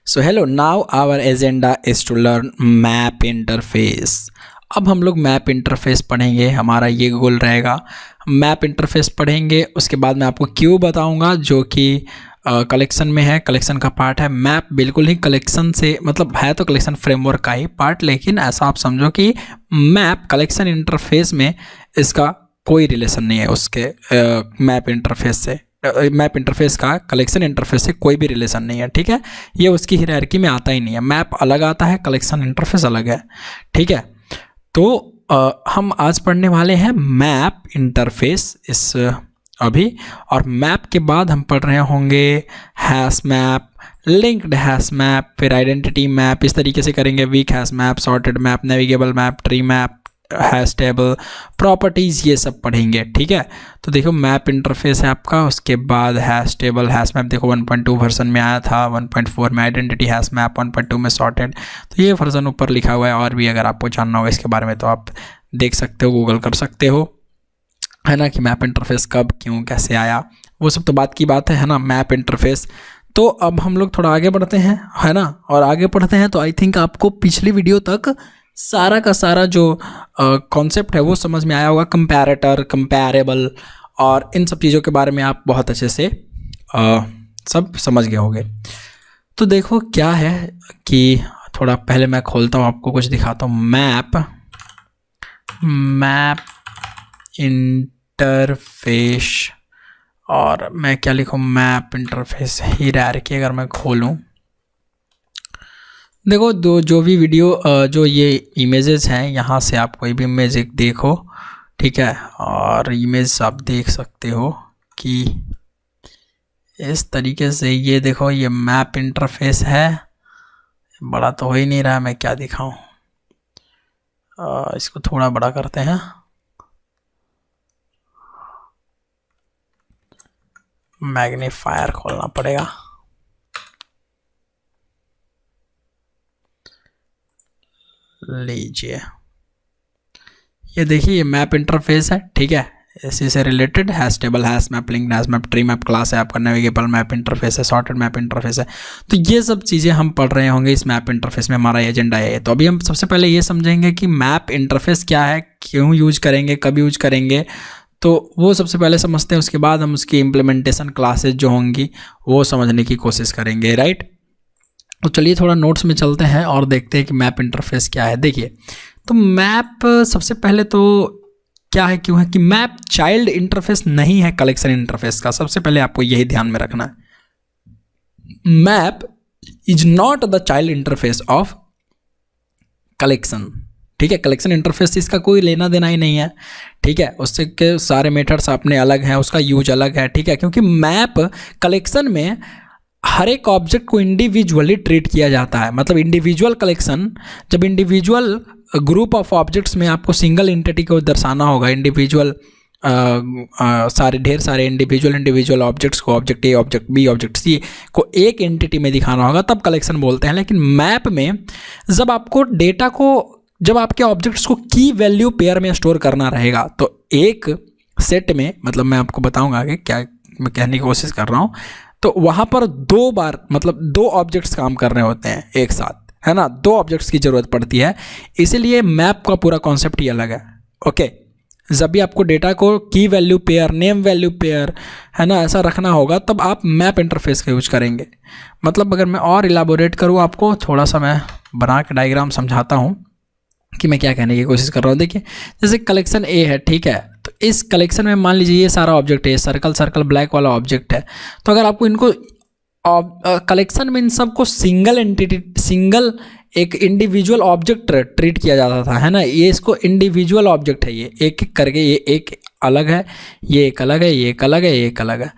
So hello, now our agenda is to learn map interface. अब हम लोग map interface पढ़ेंगे, हमारा ये गोल रहेगा। मैप इंटरफेस पढ़ेंगे, उसके बाद मैं आपको क्यों बताऊंगा जो कि कलेक्शन में है, कलेक्शन का पार्ट है। मैप बिल्कुल ही कलेक्शन से मतलब है तो कलेक्शन फ्रेमवर्क का ही पार्ट, लेकिन ऐसा आप समझो कि मैप कलेक्शन इंटरफेस में इसका कोई रिलेशन नहीं है उसके मैप इंटरफेस से। मैप इंटरफेस का कलेक्शन इंटरफेस से कोई भी रिलेशन नहीं है, ठीक है। ये उसकी हायरार्की में आता ही नहीं है। मैप अलग आता है, कलेक्शन इंटरफेस अलग है, ठीक है। तो हम आज पढ़ने वाले हैं मैप इंटरफेस इस अभी, और मैप के बाद हम पढ़ रहे होंगे hash map, linked hash map, फिर आइडेंटिटी मैप। इस तरीके से करेंगे। Weak hash map, sorted map, navigable map, tree map, hash table, properties, ये सब पढ़ेंगे, ठीक है। तो देखो मैप इंटरफेस है आपका, उसके बाद हैश टेबल, हैश मैप देखो 1.2 वर्जन में आया था, 1.4 में आइडेंटिटी हैश मैप, 1.2 में सॉर्टेड। तो ये वर्जन ऊपर लिखा हुआ है, और भी अगर आपको जानना होगा इसके बारे में तो आप देख सकते हो, गूगल कर सकते हो, है ना, कि मैप इंटरफेस कब, क्यों, कैसे आया, वो सब तो बात की बात है ना, मैप इंटरफेस। तो अब हम लोग थोड़ा आगे बढ़ते हैं, है ना, और आगे बढ़ते हैं तो आई थिंक आपको पिछली वीडियो तक सारा का सारा जो कॉन्सेप्ट है वो समझ में आया होगा। कंपैरेटर, कंपैरेबल और इन सब चीज़ों के बारे में आप बहुत अच्छे से सब समझ गए होंगे। तो देखो क्या है कि थोड़ा पहले मैं खोलता हूँ, आपको कुछ दिखाता हूँ। मैप इंटरफेस, और मैं क्या लिखूँ, मैप इंटरफेस हायरार्की अगर मैं खोलूँ, देखो जो भी वीडियो जो ये इमेजेस हैं, यहाँ से आप कोई भी इमेज एक देखो, ठीक है, और इमेज आप देख सकते हो कि इस तरीके से ये देखो, ये मैप इंटरफेस है। बड़ा तो हो ही नहीं रहा, मैं क्या दिखाऊं, इसको थोड़ा बड़ा करते हैं। मैग्नीफायर खोलना पड़ेगा। लीजिए, ये देखिए, ये मैप इंटरफेस है, ठीक है। इसी से related hash table, hash map, linked hash map, tree map class है आपका, नेविगेबल मैप इंटरफेस है, सॉर्टेड मैप इंटरफेस है। तो ये सब चीज़ें हम पढ़ रहे होंगे इस मैप इंटरफेस में, हमारा एजेंडा है। तो अभी हम सबसे पहले ये समझेंगे कि मैप इंटरफेस क्या है, क्यों यूज करेंगे, कब यूज करेंगे, तो वो सबसे पहले समझते हैं। उसके बाद हम उसकी इम्प्लीमेंटेशन क्लासेज जो होंगी वो समझने की कोशिश करेंगे, राइट। तो चलिए थोड़ा नोट्स में चलते हैं और देखते हैं कि मैप इंटरफेस क्या है। देखिए, तो मैप सबसे पहले तो क्या है, क्यों है कि मैप चाइल्ड इंटरफेस नहीं है कलेक्शन इंटरफेस का। सबसे पहले आपको यही ध्यान में रखना है। Map is not the child interface of collection, ठीक है। कलेक्शन इंटरफेस इसका कोई लेना देना ही नहीं है, ठीक है। उससे के सारे मेथड्स अपने अलग हैं, उसका यूज अलग है, ठीक है। क्योंकि मैप कलेक्शन में हर एक ऑब्जेक्ट को इंडिविजुअली ट्रीट किया जाता है। मतलब इंडिविजुअल कलेक्शन, जब इंडिविजुअल ग्रुप ऑफ ऑब्जेक्ट्स में आपको सिंगल एंटिटी को दर्शाना होगा, इंडिविजुअल ढेर सारे इंडिविजुअल ऑब्जेक्ट्स को, object A, object B, object C को एक एंटिटी में दिखाना होगा, तब कलेक्शन बोलते हैं। लेकिन मैप में जब आपको डेटा को, जब आपके ऑब्जेक्ट्स को की वैल्यू पेयर में स्टोर करना रहेगा, तो एक सेट में, मतलब मैं आपको बताऊंगा आगे क्या मैं कहने की कोशिश कर रहा हूँ, तो वहाँ पर दो बार, मतलब दो ऑब्जेक्ट्स काम कर रहे होते हैं एक साथ, है ना, दो ऑब्जेक्ट्स की ज़रूरत पड़ती है। इसीलिए मैप का पूरा कॉन्सेप्ट ही अलग है, ओके। जब भी आपको डेटा को की value pair, name value pair, है ना, ऐसा रखना होगा, तब आप मैप इंटरफेस का यूज करेंगे। मतलब अगर मैं और इलाबोरेट करूँ, आपको थोड़ा सा मैं बना के डायग्राम समझाता हूँ कि मैं क्या कहने की कोशिश कर रहा हूँ। देखिए, जैसे कलेक्शन ए है, ठीक है, तो इस कलेक्शन में मान लीजिए ये सारा ऑब्जेक्ट है, सर्कल सर्कल ब्लैक वाला ऑब्जेक्ट है। तो अगर आपको इनको कलेक्शन में इन सबको सिंगल एंटिटी, सिंगल एक इंडिविजुअल ऑब्जेक्ट ट्रीट किया जाता था, है ना। ये इसको इंडिविजुअल ऑब्जेक्ट है, ये एक एक करके, ये एक अलग है, ये एक अलग है, ये एक अलग है, ये एक अलग है।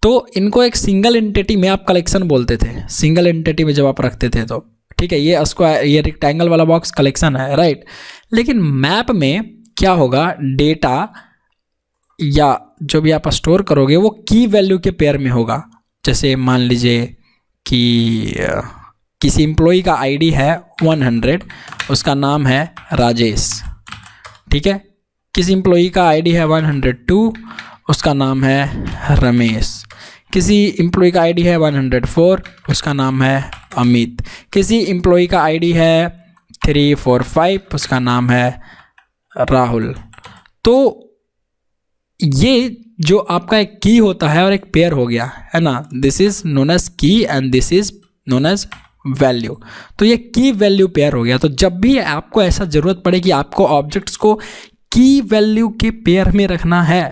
तो इनको एक सिंगल एंटिटी में आप कलेक्शन बोलते थे, सिंगल एंटिटी में जब आप रखते थे तो, ठीक है। ये स्क्वायर, ये रेक्टेंगल वाला बॉक्स कलेक्शन है, राइट। लेकिन मैप में क्या होगा, डेटा या जो भी आप स्टोर करोगे वो की वैल्यू के पेयर में होगा। जैसे मान लीजिए कि किसी एम्प्लॉई का आईडी है 100, उसका नाम है राजेश, ठीक है। किसी एम्प्लॉई का आईडी है 102, उसका नाम है रमेश। किसी एम्प्लॉई का आईडी है 104, उसका नाम है अमित। किसी एम्प्लॉय का आईडी है 345, उसका नाम है राहुल। तो ये जो आपका एक की होता है और एक पेयर हो गया है ना, this is known as key and this is known as value. तो ये की वैल्यू पेयर हो गया। तो जब भी आपको ऐसा ज़रूरत पड़े कि आपको ऑब्जेक्ट्स को की वैल्यू के पेयर में रखना है,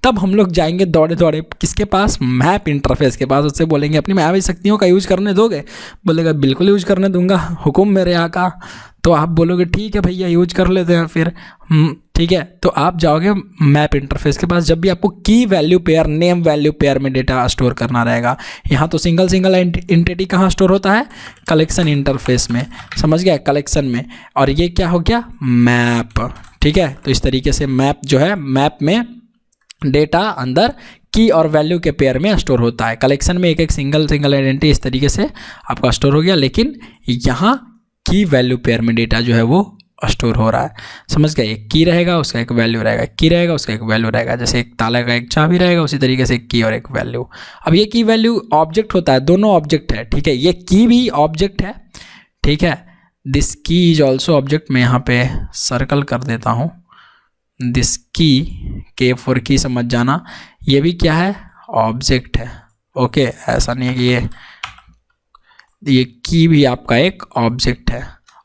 तब हम लोग जाएंगे दौड़े दौड़े किसके पास, मैप इंटरफेस के पास। उससे बोलेंगे अपनी मैप शक्तियों का यूज करने दोगे? बोलेगा बिल्कुल यूज करने दूंगा, हुक्म मेरे आका। तो आप बोलोगे ठीक है भैया यूज कर लेते हैं फिर, ठीक है। तो आप जाओगे मैप इंटरफेस के पास। जब भी आपको की value pair, name value pair में डेटा स्टोर करना रहेगा, यहाँ तो सिंगल एंटिटी कहाँ स्टोर होता है, कलेक्शन इंटरफेस में, समझ गया, कलेक्शन में। और ये क्या हो गया, मैप, ठीक है। तो इस तरीके से मैप जो है, मैप में डेटा अंदर की और वैल्यू के पेयर में स्टोर होता है। कलेक्शन में एक एक सिंगल आइडेंटिटी इस तरीके से आपका स्टोर हो गया, लेकिन यहाँ की वैल्यू पेयर में डेटा जो है वो स्टोर हो रहा है, समझ गए। एक की रहेगा, उसका एक वैल्यू रहेगा, की रहेगा, उसका एक वैल्यू रहेगा। जैसे एक ताला का एक चाबी रहेगा, उसी तरीके से एक की और एक वैल्यू। अब ये की वैल्यू ऑब्जेक्ट होता है, दोनों ऑब्जेक्ट है, ठीक है। ये की भी ऑब्जेक्ट है, ठीक है। दिस की इज ऑल्सो ऑब्जेक्ट। मैं यहाँ पे सर्कल कर देता हूँ, दिस की, के फॉर की समझ जाना, ये भी क्या है, ऑब्जेक्ट है, ओके। ऐसा नहीं है कि ये की भी आपका एक ऑब्जेक्ट है,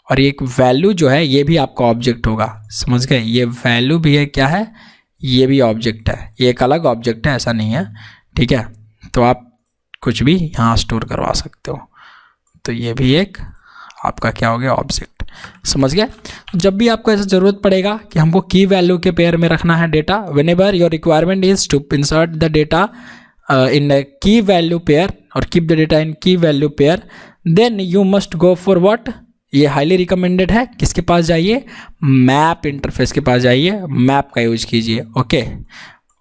और ये एक वैल्यू जो है ये भी आपका ऑब्जेक्ट होगा, समझ गए। ये वैल्यू भी है, क्या है, ये भी ऑब्जेक्ट है, ये एक अलग ऑब्जेक्ट है, ऐसा नहीं है, ठीक है। तो आप कुछ भी यहाँ स्टोर करवा सकते हो। तो ये भी एक आपका क्या हो गया, ऑब्जेक्ट, समझ गए। जब भी आपको ऐसा ज़रूरत पड़ेगा कि हमको की वैल्यू के पेयर में रखना है data, whenever your requirement is to insert the data in a key value pair or keep the data in key value pair, then you must go for what, ये हाईली रिकमेंडेड है, किसके पास जाइए, map interface के पास जाइए, map का use कीजिए, okay.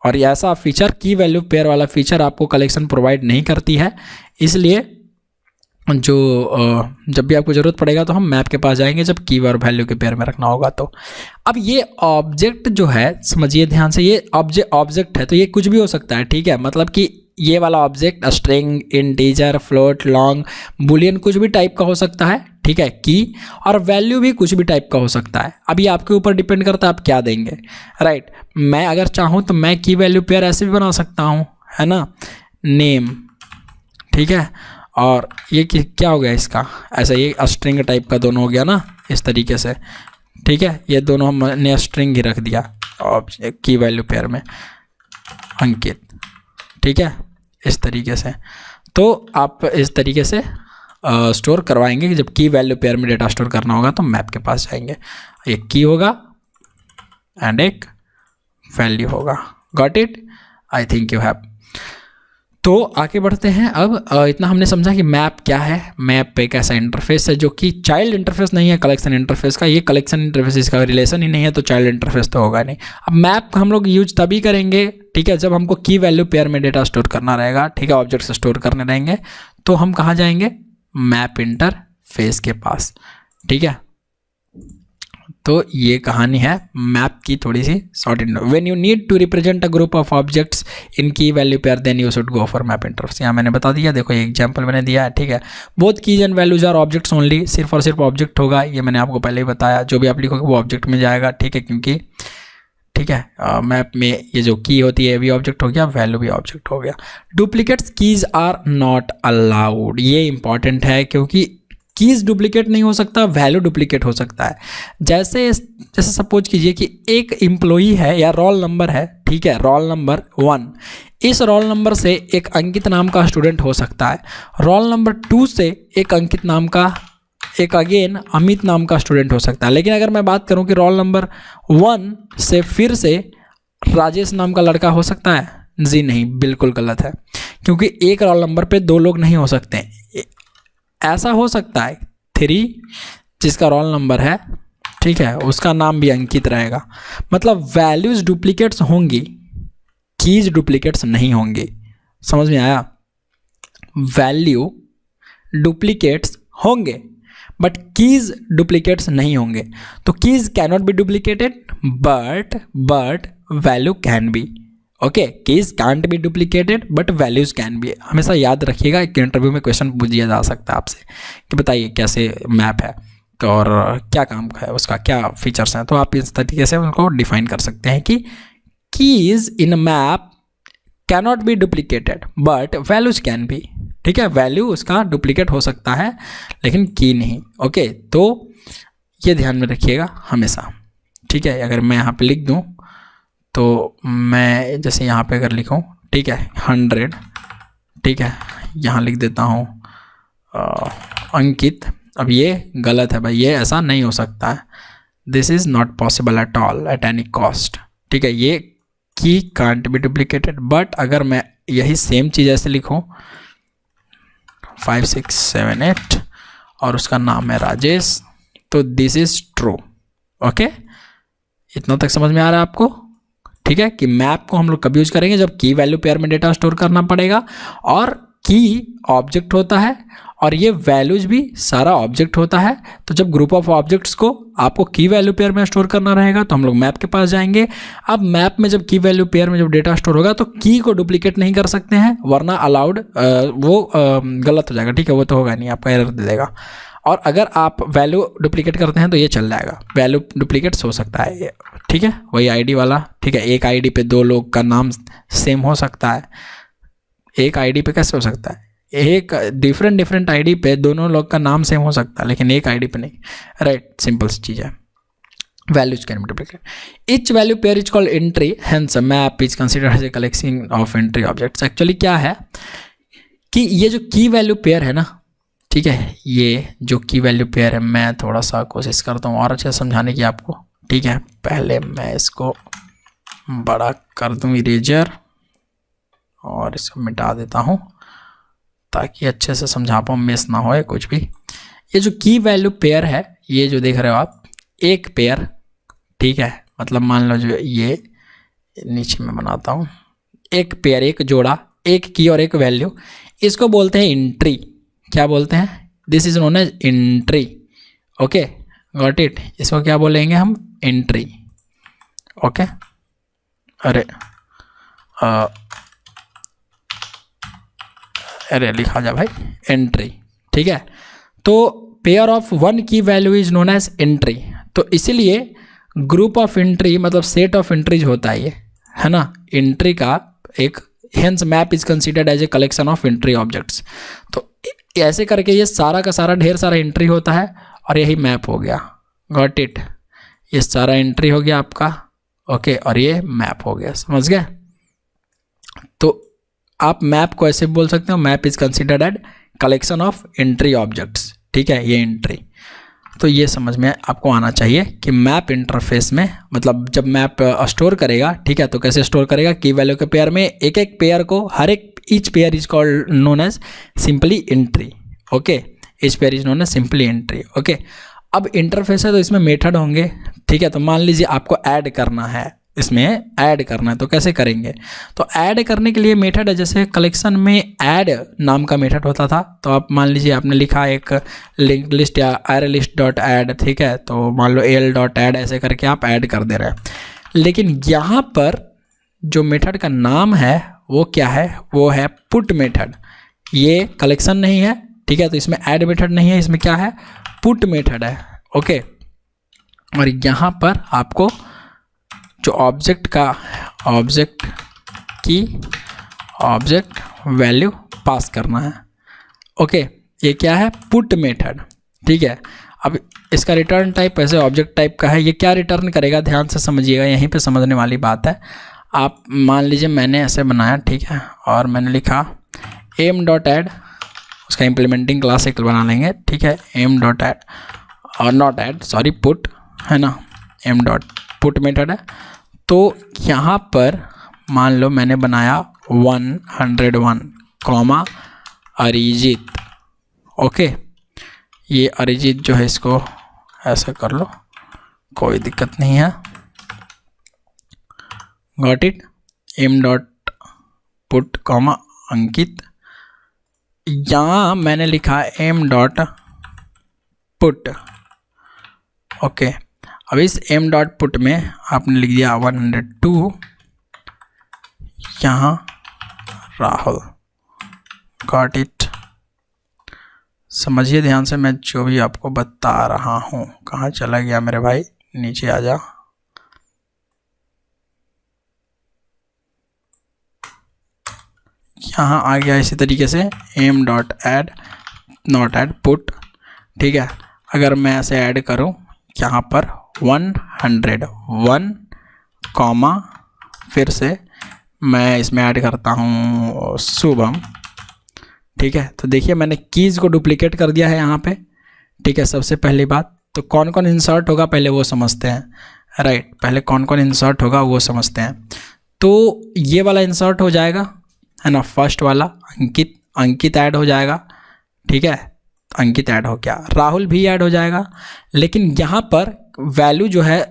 और ये ऐसा फीचर, की वैल्यू पेयर वाला फीचर आपको कलेक्शन प्रोवाइड नहीं करती है, इसलिए जो जब भी आपको ज़रूरत पड़ेगा तो हम मैप के पास जाएंगे, जब की और वैल्यू के पेयर में रखना होगा तो। अब ये ऑब्जेक्ट जो है, समझिए ध्यान से, ये ऑब्जेक्ट है तो ये कुछ भी हो सकता है, ठीक है। मतलब कि ये वाला object string, integer, float, long, Boolean, कुछ भी टाइप का हो सकता है, ठीक है। की और वैल्यू भी कुछ भी टाइप का हो सकता है। अब ये आपके ऊपर डिपेंड करता है आप क्या देंगे, राइट। मैं अगर चाहूँ तो मैं की वैल्यू पेयर ऐसे भी बना सकता हूँ, है ना, नेम, ठीक है। और ये क्या हो गया इसका, ऐसा ये स्ट्रिंग टाइप का दोनों हो गया ना, इस तरीके से, ठीक है। ये दोनों हमने स्ट्रिंग ही रख दिया और की वैल्यू पेयर में, अंकित, ठीक है, इस तरीके से। तो आप इस तरीके से स्टोर करवाएंगे कि जब की वैल्यू पेयर में डेटा स्टोर करना होगा तो मैप के पास जाएंगे, एक की होगा एंड एक वैल्यू होगा। Got it, I think you have. तो आगे बढ़ते हैं। अब इतना हमने समझा कि मैप क्या है। मैप एक ऐसा इंटरफेस है जो कि चाइल्ड इंटरफेस नहीं है कलेक्शन इंटरफेस का, ये कलेक्शन इंटरफेस, इसका रिलेशन ही नहीं है, तो चाइल्ड इंटरफेस तो होगा नहीं। अब मैप हम लोग यूज तभी करेंगे, ठीक है, जब हमको की वैल्यू पेयर में डेटा स्टोर करना रहेगा, ठीक है, ऑब्जेक्ट्स स्टोर करने रहेंगे, तो हम कहाँ जाएंगे, मैप इंटरफेस के पास, ठीक है। तो ये कहानी है मैप की, थोड़ी सी short intro. When you need to represent a group of objects in key value pair, then you should go for map interface. यहाँ मैंने बता दिया, देखो ये एग्जांपल मैंने दिया है, ठीक है। Both keys and values are objects only, सिर्फ और सिर्फ ऑब्जेक्ट होगा, ये मैंने आपको पहले ही बताया। जो भी आप लिखोगे वो ऑब्जेक्ट में जाएगा, ठीक है, क्योंकि ठीक है मैप में ये जो की होती है ये भी ऑब्जेक्ट हो गया, वैल्यू भी ऑब्जेक्ट हो गया। Duplicates keys are not allowed, ये इंपॉर्टेंट है क्योंकि कीज डुप्लीकेट नहीं हो सकता, वैल्यू डुप्लीकेट हो सकता है। जैसे सपोज कीजिए कि एक एम्प्लॉई है या रोल नंबर है, ठीक है, रोल नंबर 1, इस रोल नंबर से एक अंकित नाम का स्टूडेंट हो सकता है। रोल नंबर 2 से एक अंकित नाम का, एक अगेन अमित नाम का स्टूडेंट हो सकता है। लेकिन अगर मैं बात करूं कि रोल नंबर 1 से फिर से राजेश नाम का लड़का हो सकता है, जी नहीं, बिल्कुल गलत है, क्योंकि एक रोल नंबर पे 2 लोग नहीं हो सकते। ऐसा हो सकता है 3 जिसका रोल नंबर है, ठीक है, उसका नाम भी अंकित रहेगा। मतलब वैल्यूज डुप्लीकेट्स होंगी, कीज डुप्लीकेट्स नहीं होंगी। समझ में आया? वैल्यू डुप्लीकेट्स होंगे बट कीज डुप्लीकेट्स नहीं होंगे। तो keys can not be duplicated but value can be. Okay, keys can't be duplicated but values can B. हमेशा याद रखिएगा, एक इंटरव्यू में क्वेश्चन पूछ दिया जा सकता है आपसे कि बताइए कैसे मैप है और क्या काम है, उसका क्या फीचर्स हैं। तो आप इस तरीके से उनको डिफाइन कर सकते हैं कि keys in map cannot be duplicated but values can B. ठीक है, वैल्यू उसका डुप्लीकेट हो सकता है लेकिन की नहीं। ओके, तो ये ध्यान में रखिएगा हमेशा। ठीक है, अगर मैं यहाँ पे लिख दूँ तो मैं जैसे यहाँ पे अगर लिखूँ, ठीक है, 100, ठीक है, यहाँ लिख देता हूँ अंकित। अब ये गलत है भाई, ये ऐसा नहीं हो सकता है, this is not possible at all at any cost. ठीक है, ये की कांट बी डुप्लीकेटेड। बट अगर मैं यही सेम चीज़ ऐसे लिखूँ 5678 और उसका नाम है राजेश, तो दिस इज़ ट्रू। ओके, इतना तक समझ में आ रहा है आपको? ठीक है, कि मैप को हम लोग कब यूज करेंगे, जब की वैल्यू पेयर में डेटा स्टोर करना पड़ेगा और की ऑब्जेक्ट होता है और ये वैल्यूज भी सारा ऑब्जेक्ट होता है। तो जब ग्रुप ऑफ ऑब्जेक्ट्स को आपको की वैल्यू पेयर में स्टोर करना रहेगा तो हम लोग मैप के पास जाएंगे। अब मैप में जब की वैल्यू पेयर में जब डेटा स्टोर होगा तो की को डुप्लीकेट नहीं कर सकते हैं, वरना अलाउड वो गलत हो जाएगा। ठीक है, वो तो होगा नहीं, आपका एरर दे देगा। और अगर आप वैल्यू डुप्लीकेट करते हैं तो ये चल जाएगा, वैल्यू डुप्लीकेट्स हो सकता है। ठीक है, वही आईडी वाला। ठीक है, एक आईडी पे दो लोग का नाम सेम हो सकता है, एक आईडी पे कैसे हो सकता है? एक डिफरेंट आईडी पे दोनों लोग का नाम सेम हो सकता है लेकिन एक आईडी पे नहीं। राइट, सिंपल सी चीज़ है। Values can be duplicate. Each value pair is called entry, hence map is considered as a collection of entry objects. Actually क्या है कि ये जो की वैल्यू पेयर है ना, ठीक है, ये जो की वैल्यू पेयर है, मैं थोड़ा सा कोशिश करता हूँ और अच्छे से समझाने की आपको। ठीक है, पहले मैं इसको बड़ा कर दूँ इरेजर और इसको मिटा देता हूँ ताकि अच्छे से समझा पाऊँ, मिस ना होए कुछ भी। ये जो की वैल्यू पेयर है, ये जो देख रहे हो आप, एक पेयर, ठीक है, मतलब मान लो जो ये नीचे में बनाता हूँ, एक पेयर, एक जोड़ा, एक की और एक वैल्यू, इसको बोलते हैं एंट्री। क्या बोलते हैं? This is known as entry. Okay, got it? इसको क्या बोलेंगे हम? एंट्री। ओके, अरे लिखा जा भाई, एंट्री। ठीक है, तो pair of one key value is known as entry. तो इसीलिए ग्रुप ऑफ एंट्री मतलब सेट ऑफ एंट्रीज होता है ये, है ना, एंट्री का एक। Hence map is considered as a collection of entry objects. तो ऐसे करके ये सारा का सारा ढेर सारा एंट्री होता है और यही मैप हो गया। Got it? ये सारा एंट्री हो गया आपका। ओके, और ये मैप हो गया, समझ गए? तो आप मैप को ऐसे बोल सकते हो, map is considered as collection of entry objects. ठीक है, ये एंट्री। तो ये समझ में आपको आना चाहिए कि मैप इंटरफेस में मतलब जब मैप स्टोर करेगा, ठीक है, तो कैसे स्टोर करेगा? की वैल्यू के पेयर में एक एक पेयर को, हर एक each pair is called known as simply entry. Okay, each pair is known as simply entry. Okay, अब इंटरफेस है तो इसमें मेथड होंगे। ठीक है, तो मान लीजिए आपको ऐड करना है, इसमें ऐड करना है तो कैसे करेंगे? तो ऐड करने के लिए मेथड है, जैसे कलेक्शन में ऐड नाम का मेथड होता था। तो आप मान लीजिए आपने लिखा एक लिंक लिस्ट या एरे लिस्ट डॉट ऐड, ठीक है, तो मान लो एल डॉट ऐड, ऐसे करके आप ऐड कर दे रहे हैं। लेकिन यहाँ पर जो मेथड का नाम है वो क्या है? वो है पुट मेथड। ये कलेक्शन नहीं है, ठीक है, तो इसमें ऐड मेथड नहीं है, इसमें क्या है? पुट मेथड है। ओके, और यहाँ पर आपको जो ऑब्जेक्ट का ऑब्जेक्ट की ऑब्जेक्ट वैल्यू पास करना है। ओके, ये क्या है? Put method. ठीक है, अब इसका रिटर्न टाइप ऐसे ऑब्जेक्ट टाइप का है। ये क्या रिटर्न करेगा? ध्यान से समझिएगा, यहीं पे समझने वाली बात है। आप मान लीजिए मैंने ऐसे बनाया, ठीक है, और मैंने लिखा एम डॉट ऐड, उसका इम्प्लीमेंटिंग क्लास एक बना लेंगे। ठीक है, एम डॉट ऐड और नॉट ऐड, सॉरी, पुट है ना, एम डॉट पुट मेथड है। तो यहाँ पर मान लो मैंने बनाया 101 कॉमा अरिजीत। ओके, ये अरिजीत जो है इसको ऐसा कर लो, कोई दिक्कत नहीं है। Got it? M dot put comma Ankit. यहाँ मैंने लिखा एम डॉट पुट। ओके, अब इस एम डॉट पुट में आपने लिख दिया 102, यहाँ राहुल। Got it. समझिए ध्यान से मैं जो भी आपको बता रहा हूँ। कहाँ चला गया मेरे भाई, नीचे आ जा। यहाँ आ गया इसी तरीके से M dot add not add put. ठीक है, अगर मैं ऐसे ऐड करूँ यहाँ पर 101 कॉमा, फिर से मैं इसमें ऐड करता हूँ शुभम। ठीक है, तो देखिए मैंने कीज़ को डुप्लीकेट कर दिया है यहाँ पे। ठीक है, सबसे पहली बात तो कौन कौन इंसर्ट होगा पहले वो समझते हैं। राइट, पहले कौन कौन इंसर्ट होगा वो समझते हैं। तो ये वाला इंसर्ट हो जाएगा, है ना, फर्स्ट वाला अंकित। अंकित ऐड हो जाएगा। ठीक है, अंकित ऐड हो गया, राहुल भी ऐड हो जाएगा। लेकिन यहाँ पर वैल्यू जो है,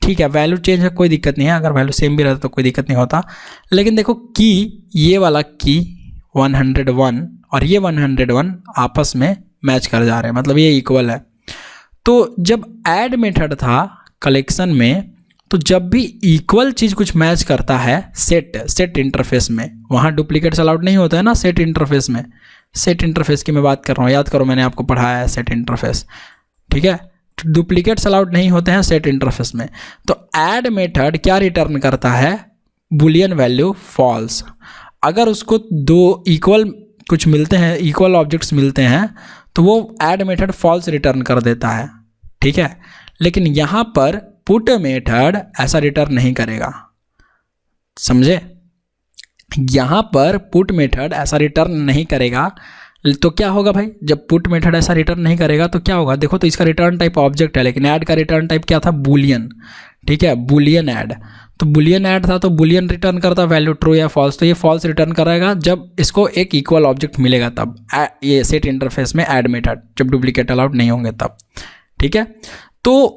ठीक है, वैल्यू चेंज है, कोई दिक्कत नहीं है, अगर वैल्यू सेम भी रहता तो कोई दिक्कत नहीं होता। लेकिन देखो की, ये वाला की 101 और ये 101 आपस में मैच कर जा रहे हैं, मतलब ये इक्वल है। तो जब ऐड मेथड था कलेक्शन में, तो जब भी इक्वल चीज़ कुछ मैच करता है सेट इंटरफेस में, वहाँ डुप्लीकेट्स अलाउड नहीं होता है ना सेट इंटरफेस में। सेट इंटरफेस की मैं बात कर रहा हूँ, याद करो मैंने आपको पढ़ाया है सेट इंटरफेस। ठीक है, डुप्लीकेट्स अलाउड नहीं होते हैं सेट इंटरफेस में। तो ऐड मेथड क्या रिटर्न करता है, बुलियन वैल्यू फॉल्स। अगर उसको दो इक्वल कुछ मिलते हैं, इक्वल ऑब्जेक्ट्स मिलते हैं, तो वो ऐड मेथड फॉल्स रिटर्न कर देता है। ठीक है, लेकिन यहाँ पर पुट मेथड ऐसा रिटर्न नहीं करेगा, समझे। यहाँ पर पुट मेथड ऐसा रिटर्न नहीं करेगा। तो क्या होगा भाई, जब पुट मेथड ऐसा रिटर्न नहीं करेगा तो क्या होगा, देखो तो इसका रिटर्न टाइप ऑब्जेक्ट है, लेकिन ऐड का रिटर्न टाइप क्या था, बुलियन। ठीक है, बुलियन ऐड। तो बुलियन ऐड था तो बुलियन रिटर्न करता वैल्यू ट्रू या फॉल्स, तो ये फॉल्स रिटर्न करेगा जब इसको एक इक्वल ऑब्जेक्ट मिलेगा तब। ये सेट इंटरफेस में ऐड मेथड जब डुप्लीकेट अलाउड नहीं होंगे तब। ठीक है, तो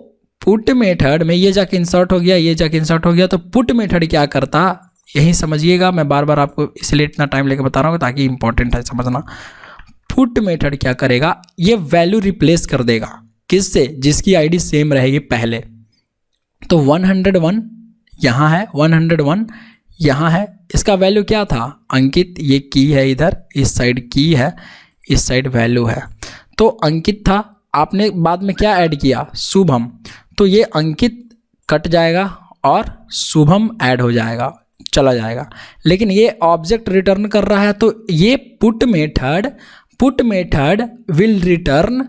पुट मेथड में ये जाके इंसर्ट हो गया, ये जाके इंसर्ट हो गया, तो पुट मेथड क्या करता, यही समझिएगा। मैं बार बार आपको इसलिए इतना टाइम लेकर बता रहा हूँ ताकि इंपॉर्टेंट है समझना। पुट मेथड क्या करेगा, ये वैल्यू रिप्लेस कर देगा किससे, जिसकी आईडी सेम रहेगी पहले। तो 101 यहाँ है, 101 यहाँ है, इसका वैल्यू क्या था, अंकित। ये की है, इधर इस साइड की है, इस साइड वैल्यू है। तो अंकित था, आपने बाद में क्या ऐड किया, शुभम। तो ये अंकित कट जाएगा और शुभम ऐड हो जाएगा, चला जाएगा। लेकिन ये ऑब्जेक्ट रिटर्न कर रहा है, तो ये put method will return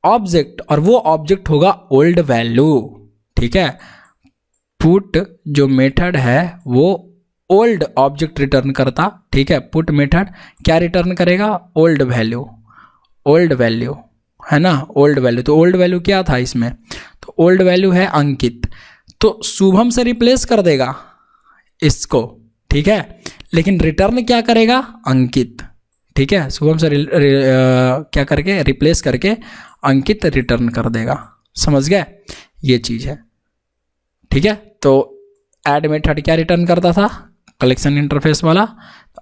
object, और वो ऑब्जेक्ट होगा ओल्ड वैल्यू। ठीक है, पुट जो मेथड है वो ओल्ड ऑब्जेक्ट रिटर्न करता। ठीक है, पुट मेथड क्या रिटर्न करेगा, ओल्ड वैल्यू है ना, ओल्ड वैल्यू। तो ओल्ड वैल्यू क्या था इसमें, तो ओल्ड वैल्यू है अंकित। तो शुभम से रिप्लेस कर देगा इसको। ठीक है, लेकिन रिटर्न क्या करेगा, अंकित। ठीक है, शुभम से क्या करके रिप्लेस करके अंकित रिटर्न कर देगा, समझ गए, ये चीज़ है। ठीक है, तो ऐड मेथड क्या रिटर्न करता था, कलेक्शन इंटरफेस वाला।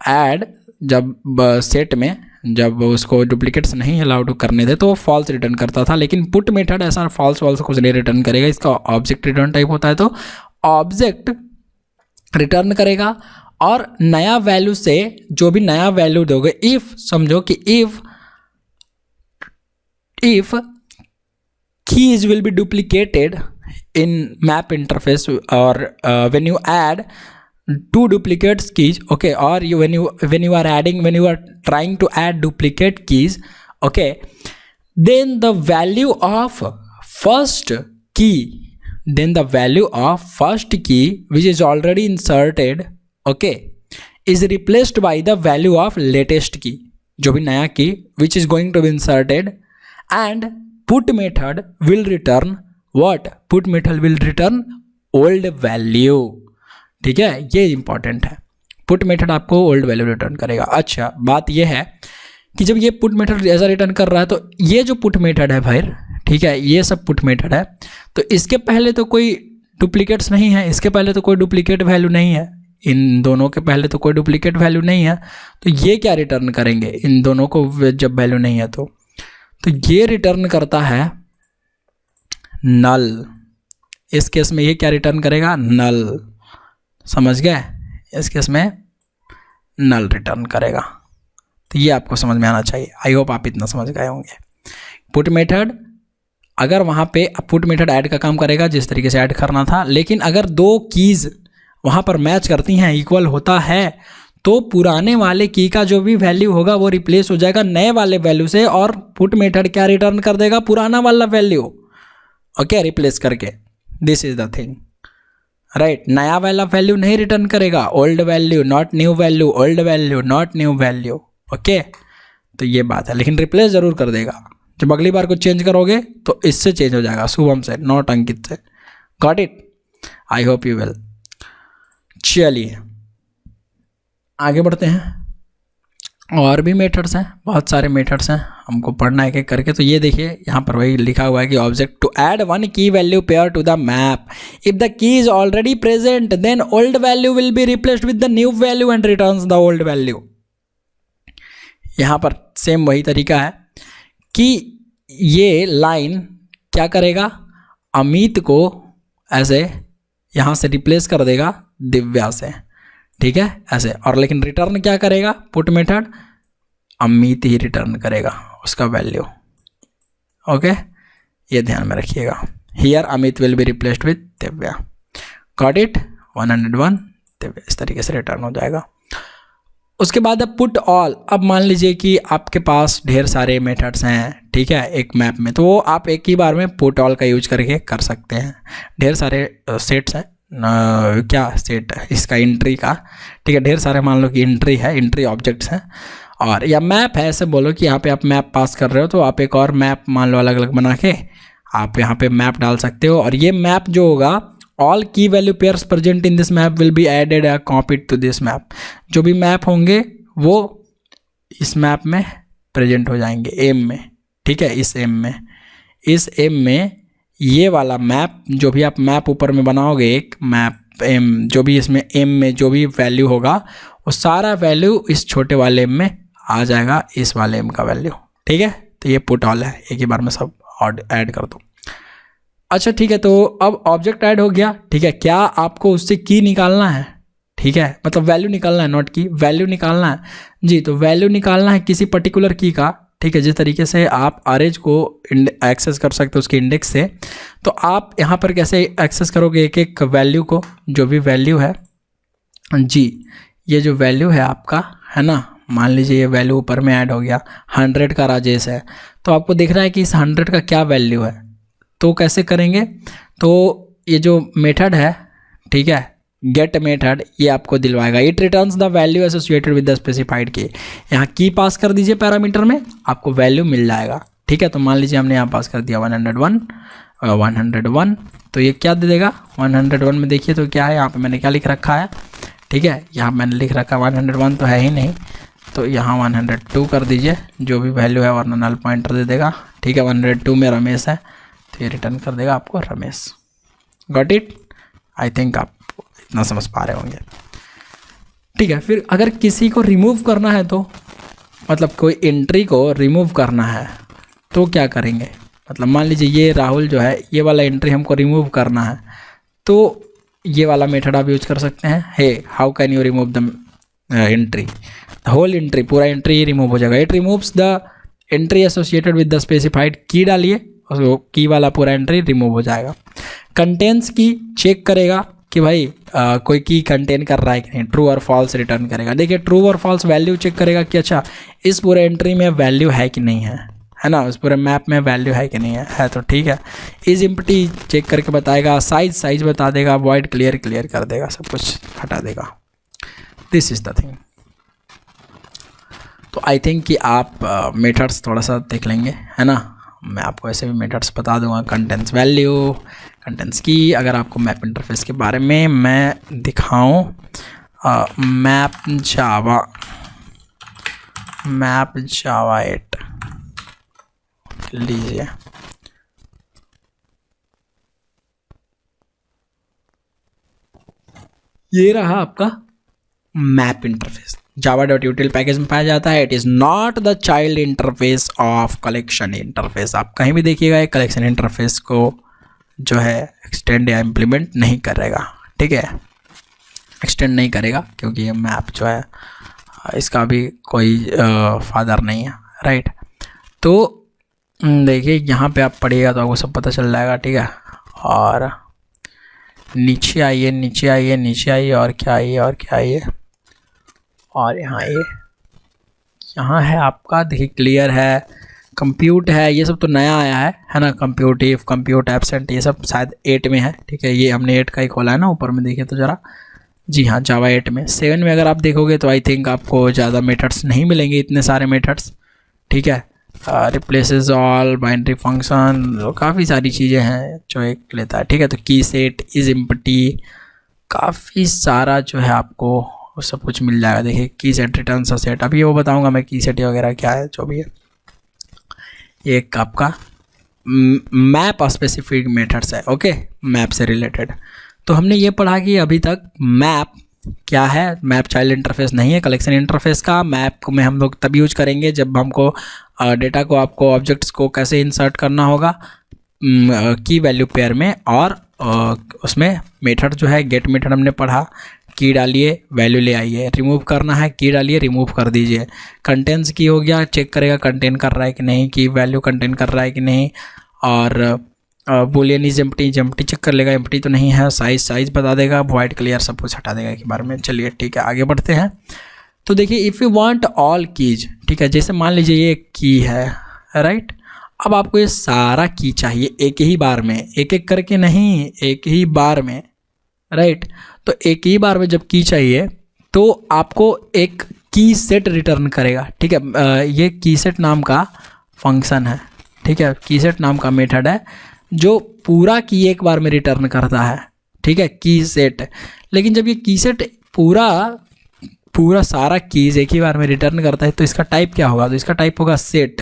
ऐड जब सेट में जब उसको डुप्लीकेट्स नहीं अलाउड करने थे तो वो फॉल्स रिटर्न करता था, लेकिन पुट मेथड ऐसा फॉल्स कुछ नहीं रिटर्न करेगा। इसका ऑब्जेक्ट रिटर्न टाइप होता है, तो ऑब्जेक्ट रिटर्न करेगा और नया वैल्यू से जो भी नया वैल्यू दोगे, इफ समझो कि if keys will be duplicated in map interface, or when you add two duplicates keys, okay, or when you are trying to add duplicate keys, okay, then the value of first key which is already inserted, okay, is replaced by the value of latest key, जो भी नया key which is going to be inserted, and put method will return what, put method will return old value। ठीक है, ये important है, put method आपको old value return करेगा। अच्छा, बात ये है कि जब ये पुट मेथड ऐसा रिटर्न कर रहा है, तो ये जो पुट मेथड है भाई, ठीक है, ये सब पुट मेथड है, तो इसके पहले तो कोई डुप्लीकेट्स नहीं है, इसके पहले तो कोई डुप्लीकेट वैल्यू नहीं है, इन दोनों के पहले तो कोई डुप्लीकेट वैल्यू नहीं है, तो ये क्या रिटर्न करेंगे, इन दोनों को जब वैल्यू नहीं है तो ये रिटर्न करता है नल। इस केस में ये क्या रिटर्न करेगा, नल, समझ गए। इस केस में नल रिटर्न करेगा। तो ये आपको समझ में आना चाहिए। आई होप आप इतना समझ गए होंगे। पुट मेथड, अगर वहाँ पे पुट मेथड ऐड का काम करेगा जिस तरीके से ऐड करना था, लेकिन अगर दो कीज़ वहाँ पर मैच करती हैं, इक्वल होता है, तो पुराने वाले की का जो भी वैल्यू होगा वो रिप्लेस हो जाएगा नए वाले वैल्यू से, और पुट मेथड क्या रिटर्न कर देगा, पुराना वाला वैल्यू, ओके, रिप्लेस करके। This is the thing, right. नया वाला वैल्यू नहीं रिटर्न करेगा, old value not new value, old value not new value, okay. तो ये बात है, लेकिन रिप्लेस जरूर कर देगा। जब अगली बार को चेंज करोगे तो इससे चेंज हो जाएगा, शुभम से, नॉट अंकित से। Got it? I hope you will. चलिए आगे बढ़ते हैं। और भी मेथड्स हैं, बहुत सारे मेथड्स हैं, हमको पढ़ना है एक एक करके। तो ये देखिए यहाँ पर वही लिखा हुआ है कि object to add one key value pair to the map, if the key is already present then old value will be replaced with the new value and returns the old value. यहाँ पर same वही तरीका है कि ये line क्या करेगा, अमित को ऐसे यहाँ से रिप्लेस कर देगा दिव्या से, ठीक है, ऐसे। और लेकिन रिटर्न क्या करेगा, पुट मेथड अमित ही रिटर्न करेगा उसका वैल्यू, ओके। ये ध्यान में रखिएगा। Here Amit will be replaced with Divya. Got it? 101 Divya, इस तरीके से रिटर्न हो जाएगा। उसके बाद अब पुट ऑल। अब मान लीजिए कि आपके पास ढेर सारे मेथड्स हैं, ठीक है, एक मैप में, तो वो आप एक ही बार में पुट ऑल का यूज करके कर सकते हैं। ढेर सारे सेट्स हैं, क्या सेट है इसका, एंट्री का, ठीक है, ढेर सारे मान लो कि एंट्री है, एंट्री ऑब्जेक्ट्स हैं, और या मैप है, ऐसे बोलो कि यहाँ पे आप मैप पास कर रहे हो, तो आप एक और मैप मान लो अलग अलग बना के आप यहाँ पे मैप डाल सकते हो। और ये मैप जो होगा, all key value pairs present in this map will be added a copied to this map. जो भी मैप होंगे वो इस मैप में प्रेजेंट हो जाएंगे, एम में, ठीक है, इस एम में ये वाला मैप, जो भी आप मैप ऊपर में बनाओगे, एक मैप एम, जो भी इसमें एम में जो भी वैल्यू होगा वो सारा वैल्यू इस छोटे वाले एम में आ जाएगा, इस वाले एम का वैल्यू, ठीक है। तो ये पुट ऑल है, एक ही बार में सब ऐड कर दो। अच्छा ठीक है, तो अब ऑब्जेक्ट ऐड हो गया, ठीक है। क्या आपको उससे की निकालना है, ठीक है, मतलब वैल्यू निकालना है, नॉट की, वैल्यू निकालना है जी। तो वैल्यू निकालना है किसी पर्टिकुलर की का, ठीक है। जिस तरीके से आप अरेज को एक्सेस कर सकते हो उसके इंडेक्स से, तो आप यहाँ पर कैसे एक्सेस करोगे एक एक वैल्यू को, जो भी वैल्यू है जी। ये जो वैल्यू है आपका, है ना, मान लीजिए ये वैल्यू ऊपर में ऐड हो गया, 100 का राजेश है, तो आपको दिख रहा है कि इस 100 का क्या वैल्यू है। तो कैसे करेंगे, तो ये जो मेथड है, ठीक है, गेट मेथड, ये आपको दिलवाएगा, it returns the value associated with the specified key. यहाँ की पास कर दीजिए पैरामीटर में, आपको वैल्यू मिल जाएगा, ठीक है। तो मान लीजिए हमने यहाँ पास कर दिया 101, तो ये क्या दे देगा 101 में, देखिए तो क्या है, यहाँ पे मैंने क्या लिख रखा है, ठीक है, यहाँ मैंने लिख रखा 101 तो है ही नहीं, तो यहाँ 102 कर दीजिए, जो भी वैल्यू है, वरना नल पॉइंटर दे देगा, ठीक है। 102 में रमेश है, तो ये रिटर्न कर देगा आपको Ramesh. Got it? I think आप इतना समझ पा रहे होंगे, ठीक है। फिर अगर किसी को रिमूव करना है, तो मतलब कोई एंट्री को रिमूव करना है तो क्या करेंगे, मतलब मान लीजिए ये राहुल जो है, ये वाला एंट्री हमको रिमूव करना है, तो ये वाला मेथड आप यूज कर सकते हैं। Hey how can you remove the entry, whole entry, पूरा एंट्री रिमूव हो जाएगा। It removes the entry associated with the specified key, डालिए और की वाला पूरा एंट्री रिमूव हो जाएगा। कंटेंट्स की चेक करेगा कि भाई कोई की कंटेन कर रहा है कि नहीं, ट्रू और फॉल्स रिटर्न करेगा। देखिए ट्रू और फॉल्स वैल्यू चेक करेगा कि अच्छा इस पूरे एंट्री में वैल्यू है कि नहीं है ना, उस पूरे मैप में वैल्यू है कि नहीं है तो ठीक है। इज एम्प्टी चेक करके बताएगा, साइज बता देगा, वॉइड क्लियर कर देगा, सब कुछ हटा देगा। This is the thing. तो आई थिंक कि आप मेथड्स थोड़ा सा देख लेंगे, है ना। मैं आपको ऐसे भी मेथड्स बता दूंगा, कंटेंट्स वैल्यू, कंटेंट्स की। अगर आपको मैप इंटरफेस के बारे में मैं दिखाऊं, मैप जावा 8 लीजिए, ये रहा आपका मैप इंटरफेस, java.util पैकेज में पाया जाता है। It is not the child interface of collection interface. आप कहीं भी देखिएगा एक कलेक्शन इंटरफेस को जो है एक्सटेंड या इम्प्लीमेंट नहीं करेगा, ठीक है, एक्सटेंड नहीं करेगा, क्योंकि ये मैप जो है इसका भी कोई फादर नहीं है, राइट। तो देखिए यहाँ पे आप पढ़िएगा तो आपको सब पता चल जाएगा, ठीक है। और नीचे आइए, नीचे आइए, नीचे आइए, और क्या आइए, और क्या आइए, और यहाँ आइए, यहाँ है आपका, देखिए क्लियर है, कंप्यूट है, ये सब तो नया आया है ना। कंप्यूट इफ, कंप्यूट एब्सेंट, ये सब शायद 8 में है, ठीक है। ये हमने 8 का ही खोला है ना, ऊपर में देखिए तो ज़रा, जी हाँ, जावा 8 में। 7 में अगर आप देखोगे तो आई थिंक आपको ज़्यादा मेथड्स नहीं मिलेंगे, इतने सारे मेथड्स, ठीक है। रिप्लेसेस ऑल, बाइनरी फंक्शन, काफ़ी सारी चीज़ें हैं जो एक लेता है, ठीक है। तो की सेट, इज एम्प्टी, काफ़ी सारा जो है आपको सब कुछ मिल जाएगा। देखिए की सेट, रिटर्न सा सेट, अभी वो बताऊंगा मैं की सेट वगैरह क्या है, जो भी है। ये एक आपका मैप स्पेसिफिक मेथड्स है, ओके, मैप से रिलेटेड। तो हमने ये पढ़ा कि अभी तक मैप क्या है, मैप चाइल्ड इंटरफेस नहीं है, कलेक्शन इंटरफेस का। मैप में हम लोग तब यूज करेंगे जब हमको डेटा को, आपको ऑब्जेक्ट्स को कैसे इंसर्ट करना होगा की वैल्यू पेयर में, और उसमें मेथड जो है गेट मेथड हमने पढ़ा, की डालिए वैल्यू ले आइए, रिमूव करना है की डालिए रिमूव कर दीजिए। कंटेंट्स की हो गया, चेक करेगा कंटेन कर रहा है कि नहीं, की वैल्यू कंटेन कर रहा है कि नहीं, और boolean is empty, empty check कर लेगा, एम्प्टी तो नहीं है, साइज बता देगा, वाइट क्लियर सब कुछ हटा देगा के बारे में। चलिए ठीक है, आगे बढ़ते हैं। तो देखिए if you want all keys, ठीक है, जैसे मान लीजिए ये की है, राइट। अब आपको ये सारा की चाहिए एक ही बार में, एक एक करके नहीं, एक ही बार में, राइट। तो एक ही बार में जब की चाहिए तो आपको एक की सेट रिटर्न करेगा, ठीक है। ये की सेट नाम का फंक्शन है, ठीक है, की सेट नाम का मेथड है जो पूरा की एक बार में रिटर्न करता है, ठीक है, की सेट। लेकिन जब ये की सेट पूरा सारा कीज एक ही बार में रिटर्न करता है तो इसका टाइप क्या होगा, तो इसका टाइप होगा सेट।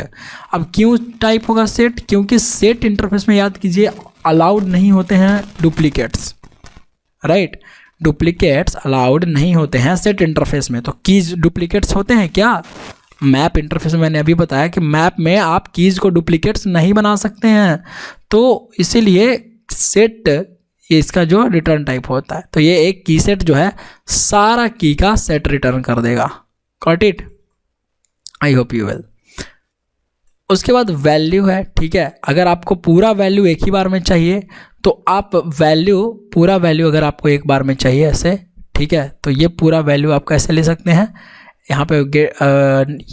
अब क्यों टाइप होगा सेट, क्योंकि सेट इंटरफेस में याद कीजिए अलाउड नहीं होते हैं डुप्लीकेट्स, राइट। डुप्लीकेट्स अलाउड नहीं होते हैं सेट इंटरफेस में। तो कीज डुप्लीकेट्स होते हैं क्या, मैप इंटरफेस में मैंने अभी बताया कि मैप में आप कीज को डुप्लीकेट्स नहीं बना सकते हैं, तो इसीलिए सेट इसका जो रिटर्न टाइप होता है। तो ये एक की सेट जो है सारा की का सेट रिटर्न कर देगा। Got it, I hope you will. उसके बाद वैल्यू है, ठीक है। अगर आपको पूरा वैल्यू एक ही बार में चाहिए तो आप पूरा वैल्यू अगर आपको एक बार में चाहिए ऐसे, ठीक है, तो ये पूरा वैल्यू आप कैसे ले सकते हैं, यहाँ पे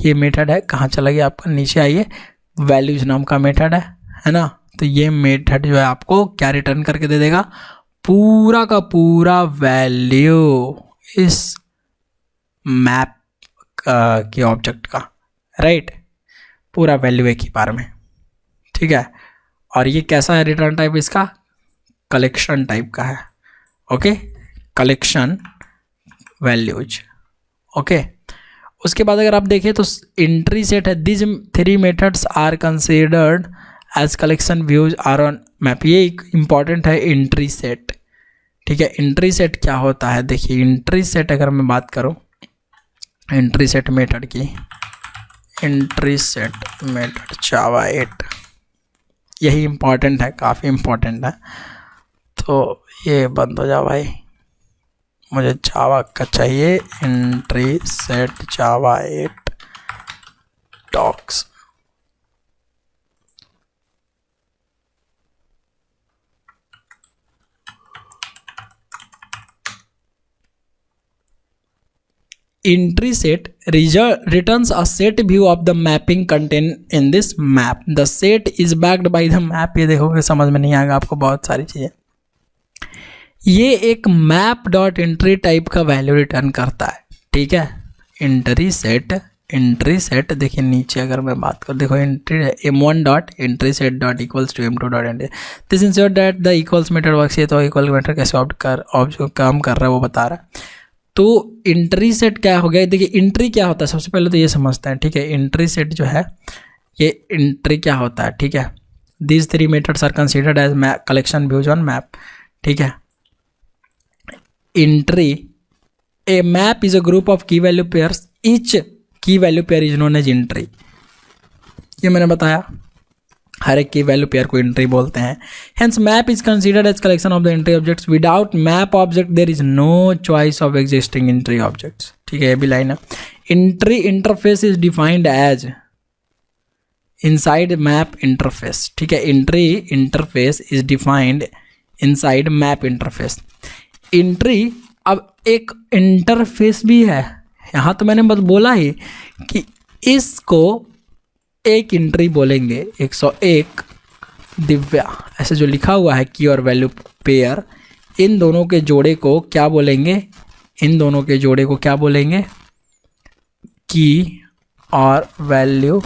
ये मेथड है, कहाँ चला गया आपका, नीचे आइए, वैल्यूज नाम का मेथड है ना। तो ये मेथड जो है आपको क्या रिटर्न करके दे देगा, पूरा का पूरा वैल्यू इस मैप के ऑब्जेक्ट का, राइट, पूरा वैल्यू एक ही बार में, ठीक है। और ये कैसा है रिटर्न टाइप, इसका कलेक्शन टाइप का है, ओके, कलेक्शन वैल्यूज, ओके। उसके बाद अगर आप देखें तो एंट्री सेट है, this 3 methods are considered as collection views are on map. ये एक इम्पॉर्टेंट है एंट्री सेट, ठीक है। एंट्री सेट क्या होता है, देखिए एंट्री सेट अगर मैं बात करूं एंट्री सेट मेथड की, एंट्री सेट मेथड जावा 8, यही इम्पॉर्टेंट है, काफ़ी इम्पॉर्टेंट है। तो ये बंद हो जाओ भाई, मुझे जावा का चाहिए, entry set Java 8 docs. Entry set returns a set view of the mapping contained in this map. The set is backed by the map. ये देखोगे समझ में नहीं आएगा आपको बहुत सारी चीज़ें। ये एक मैप डॉट एंट्री टाइप का वैल्यू रिटर्न करता है, ठीक है। एंट्री सेट देखिए नीचे अगर मैं बात करूँ, देखो entry m1 dot entry set dot equals to m2 dot entry, this ensure that the equals method works. ये तो इक्वल मेथड कैसे काम कर रहा है वो बता रहा है। तो एंट्री सेट क्या हो गया, देखिए एंट्री क्या होता है सबसे पहले तो ये समझते हैं, ठीक है। एंट्री सेट जो है ये एंट्री क्या होता है, ठीक है। These 3 methods are considered as collection views on map, ठीक है। Entry, a map is a group of key value pairs, each key value pair is known as entry. ये मैंने बताया, हर एक की वैल्यू पेयर को एंट्री बोलते हैं। Hence map is considered as collection of the entry objects. Without map object there is no choice of existing entry objects, ठीक है, ये भी लाइन है। Entry interface is defined as inside map interface, ठीक है। Entry interface is defined inside map interface. Entry अब एक interface भी है, यहाँ तो मैंने बस बोला ही कि इसको एक एंट्री बोलेंगे। 101 दिव्या ऐसे जो लिखा हुआ है की और वैल्यू पेयर, इन दोनों के जोड़े को क्या बोलेंगे, इन दोनों के जोड़े को क्या बोलेंगे, की और वैल्यू।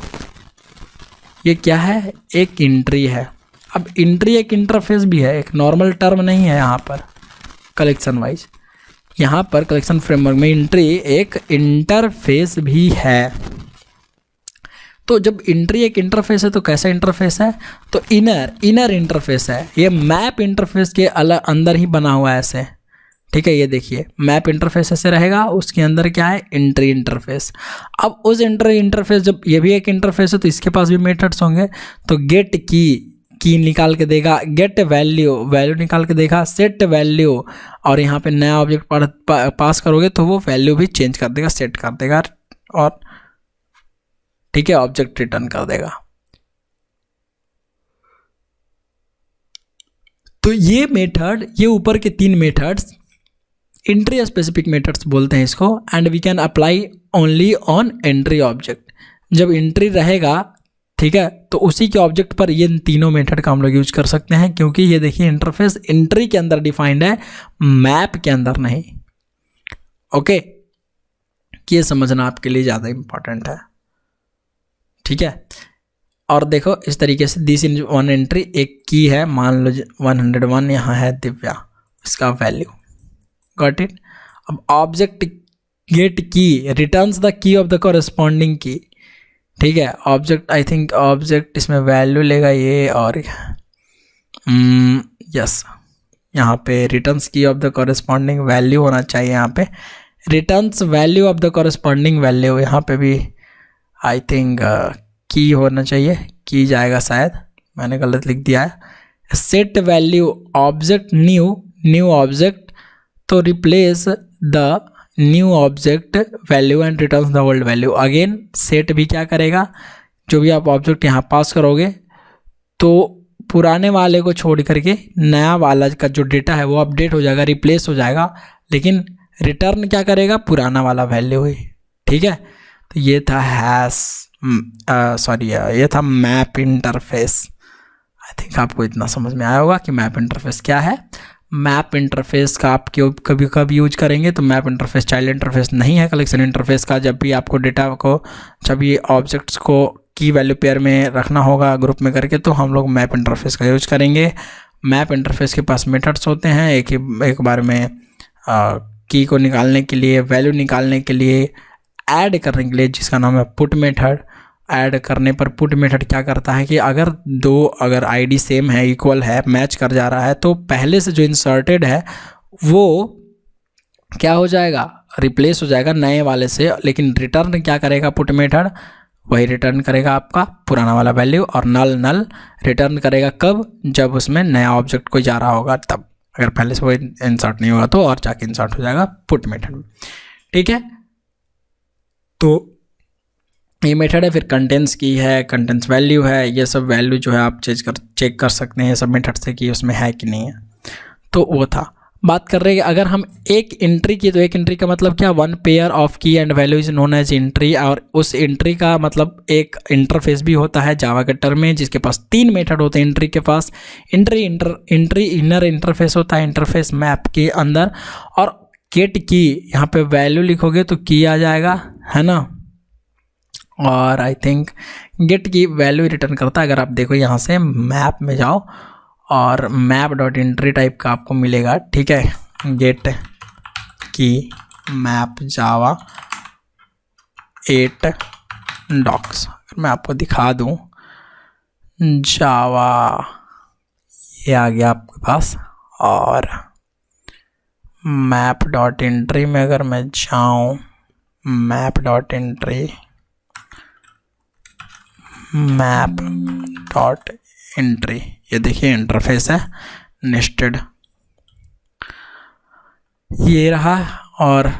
ये क्या है, एक एंट्री है। अब एंट्री एक इंटरफेस भी है, एक नॉर्मल टर्म नहीं है यहाँ पर कलेक्शन वाइज। यहाँ पर कलेक्शन फ्रेमवर्क में एंट्री एक इंटरफेस भी है। तो जब एंट्री एक इंटरफेस है तो कैसा इंटरफेस है, तो इनर इंटरफेस है। ये मैप इंटरफेस के अंदर ही बना हुआ है ऐसे, ठीक है। ये देखिए मैप इंटरफेस ऐसे रहेगा, उसके अंदर क्या है, एंट्री इंटरफेस। अब उस एंट्री इंटरफेस, जब ये भी एक इंटरफेस है तो इसके पास भी मेथड्स होंगे। तो गेट की निकाल के देगा, गेट वैल्यू निकाल के देगा, सेट वैल्यू, और यहाँ पे नया ऑब्जेक्ट पास करोगे तो वो वैल्यू भी चेंज कर देगा, सेट कर देगा, और ठीक है ऑब्जेक्ट रिटर्न कर देगा। तो ये मेथड, ये ऊपर के 3 मेथड्स एंट्री स्पेसिफिक मेथड्स बोलते हैं इसको, and we can apply only on entry object. जब एंट्री रहेगा, ठीक है, तो उसी के ऑब्जेक्ट पर ये तीनों मेथड का हम लोग यूज कर सकते हैं, क्योंकि ये देखिए इंटरफेस एंट्री के अंदर डिफाइंड है, मैप के अंदर नहीं। ओके, ये समझना आपके लिए ज़्यादा इंपॉर्टेंट है, ठीक है। और देखो इस तरीके से दिस इन वन एंट्री, एक की है, मान लो 101 यहाँ है दिव्या, इसका वैल्यू, गॉट इट। अब ऑब्जेक्ट गेट की रिटर्न्स द की ऑफ द कॉरेस्पॉन्डिंग की, ठीक है। ऑब्जेक्ट, आई थिंक ऑब्जेक्ट इसमें वैल्यू लेगा ये, और यस यहाँ पे रिटर्न्स की ऑफ द कॉरेस्पॉन्डिंग वैल्यू होना चाहिए। यहाँ पे returns value of the corresponding value, यहाँ पे भी आई थिंक की होना चाहिए, की जाएगा शायद, मैंने गलत लिख दिया है। Set value object new object, तो replace the new object value and returns the old value. Again set भी क्या करेगा, जो भी आप ऑब्जेक्ट यहाँ पास करोगे तो पुराने वाले को छोड़ करके नया वाला का जो डेटा है वो अपडेट हो जाएगा, रिप्लेस हो जाएगा, लेकिन रिटर्न क्या करेगा, पुराना वाला वैल्यू ही, ठीक है। तो ये था ये था मैप इंटरफेस। आई थिंक आपको इतना समझ में आया होगा कि मैप इंटरफेस क्या है। मैप इंटरफेस का आप क्यों कभी यूज करेंगे, तो मैप इंटरफेस चाइल्ड इंटरफेस नहीं है कलेक्शन इंटरफेस का। जब भी आपको डेटा को, जब ये ऑब्जेक्ट्स को की वैल्यू पेयर में रखना होगा ग्रुप में करके, तो हम लोग मैप इंटरफेस का यूज करेंगे। मैप इंटरफेस के पास मेथड्स होते हैं, एक बार में की को निकालने के लिए, वैल्यू निकालने के लिए, ऐड करने के लिए, जिसका नाम है पुट मेथड। ऐड करने पर पुट मेथड क्या करता है कि अगर आईडी सेम है, इक्वल है, मैच कर जा रहा है, तो पहले से जो इंसर्टेड है वो क्या हो जाएगा, रिप्लेस हो जाएगा नए वाले से। लेकिन रिटर्न क्या करेगा पुट मेथड, वही रिटर्न करेगा आपका पुराना वाला वैल्यू, और नल रिटर्न करेगा कब, जब उसमें नया ऑब्जेक्ट कोई जा रहा होगा तब। अगर पहले से वो इंसर्ट नहीं होगा तो और जाके इंसर्ट हो जाएगा पुट मेथड में, ठीक है। तो ये मेथड है। फिर कंटेंट्स की है, कंटेंट्स वैल्यू है, ये सब वैल्यू जो है आप चेक कर सकते हैं सब मेथड से कि उसमें है कि नहीं है। तो वो था, बात कर रहे हैं अगर हम एक एंट्री की, तो एक एंट्री का मतलब क्या, 1 pair of key and value is known as entry. और उस एंट्री का मतलब एक इंटरफेस भी होता है जावा के टर्म में, जिसके पास 3 मेथड होते हैं एंट्री के पास। एंट्री इनर इंटरफेस होता है इंटरफेस मैप के अंदर, और गेट की, यहाँ पे वैल्यू लिखोगे तो की आ जाएगा, है ना। और आई थिंक गेट की वैल्यू रिटर्न करता है। अगर आप देखो यहाँ से मैप में जाओ और मैप डॉट एंट्री टाइप का आपको मिलेगा, ठीक है। गेट की मैप जावा 8 डॉक्स, मैं आपको दिखा दूँ, जावा ये आ गया आपके पास। और मैप डॉट एंट्री में अगर मैं जाऊँ, map dot entry, map dot entry, ये देखिए इंटरफेस है नेस्टेड, ये रहा। और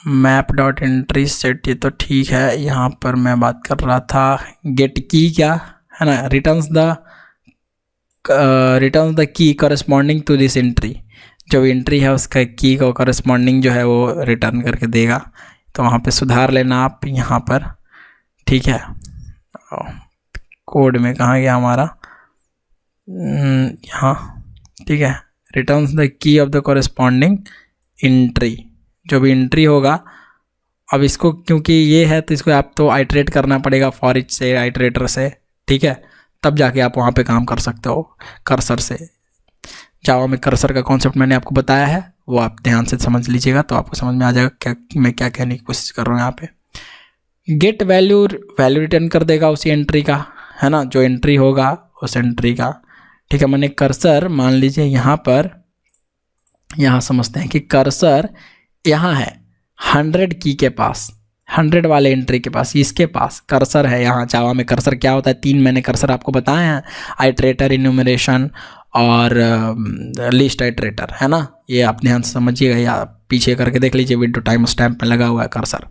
मैप डॉट एंट्री सेट, ये तो ठीक है। यहाँ पर मैं बात कर रहा था गेट की, क्या है ना, returns the key corresponding to this entry, जो एंट्री है उसका की को कॉरेस्पॉन्डिंग जो है वो रिटर्न करके देगा। तो वहाँ पे सुधार लेना आप यहाँ पर, ठीक है। कोड में कहाँ गया हमारा, यहाँ, ठीक है। रिटर्न्स द की ऑफ द कॉरेस्पॉन्डिंग एंट्री, जो भी एंट्री होगा। अब इसको क्योंकि ये है तो इसको आप तो आइटरेट करना पड़ेगा फॉर ईच से, आइटरेटर से, ठीक है। तब जाके आप वहाँ पे काम कर सकते हो कर्सर से। जावा में कर्सर का कॉन्सेप्ट मैंने आपको बताया है, वो आप ध्यान से समझ लीजिएगा तो आपको समझ में आ जाएगा क्या मैं क्या कहने की कोशिश कर रहा हूँ यहाँ पे। गेट वैल्यू रिटर्न कर देगा उसी एंट्री का, है ना, जो एंट्री होगा उस एंट्री का, ठीक है। मैंने कर्सर मान लीजिए यहाँ पर, यहाँ समझते हैं कि कर्सर यहाँ है 100 की के पास, 100 वाले एंट्री के पास, इसके पास कर्सर है। यहाँ जावा में कर्सर क्या होता है, 3 मैंने कर्सर आपको बताए हैं, आइटरेटर, इन्यूमरेशन और लिस्ट आइटरेटर, है ना। ये आप ध्यान से समझिएगा या पीछे करके देख लीजिए, वीडियो टाइम स्टैम्प में लगा हुआ है कर्सर।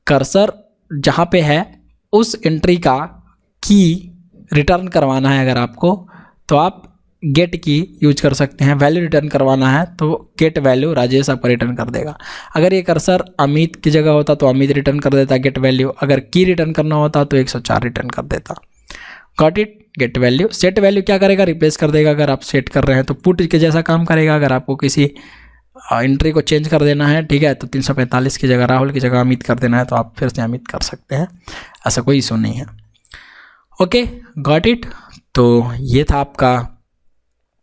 कर्सर जहाँ पे है उस एंट्री का की रिटर्न करवाना है अगर आपको, तो आप गेट की यूज कर सकते हैं। वैल्यू रिटर्न करवाना है तो गेट वैल्यू राजेश आपका रिटर्न कर देगा। अगर ये कर्सर अमित की जगह होता तो अमित रिटर्न कर देता गेट वैल्यू, अगर की रिटर्न करना होता तो 104 रिटर्न कर देता। Got it. Get value. Set value क्या करेगा, रिप्लेस कर देगा। अगर आप सेट कर रहे हैं तो पुट के जैसा काम करेगा। अगर आपको किसी एंट्री को चेंज कर देना है, ठीक है, तो 345 की जगह राहुल की जगह अमित कर देना है तो आप फिर से अमित कर सकते हैं, ऐसा कोई इशू नहीं है। Okay, got it. तो ये था आपका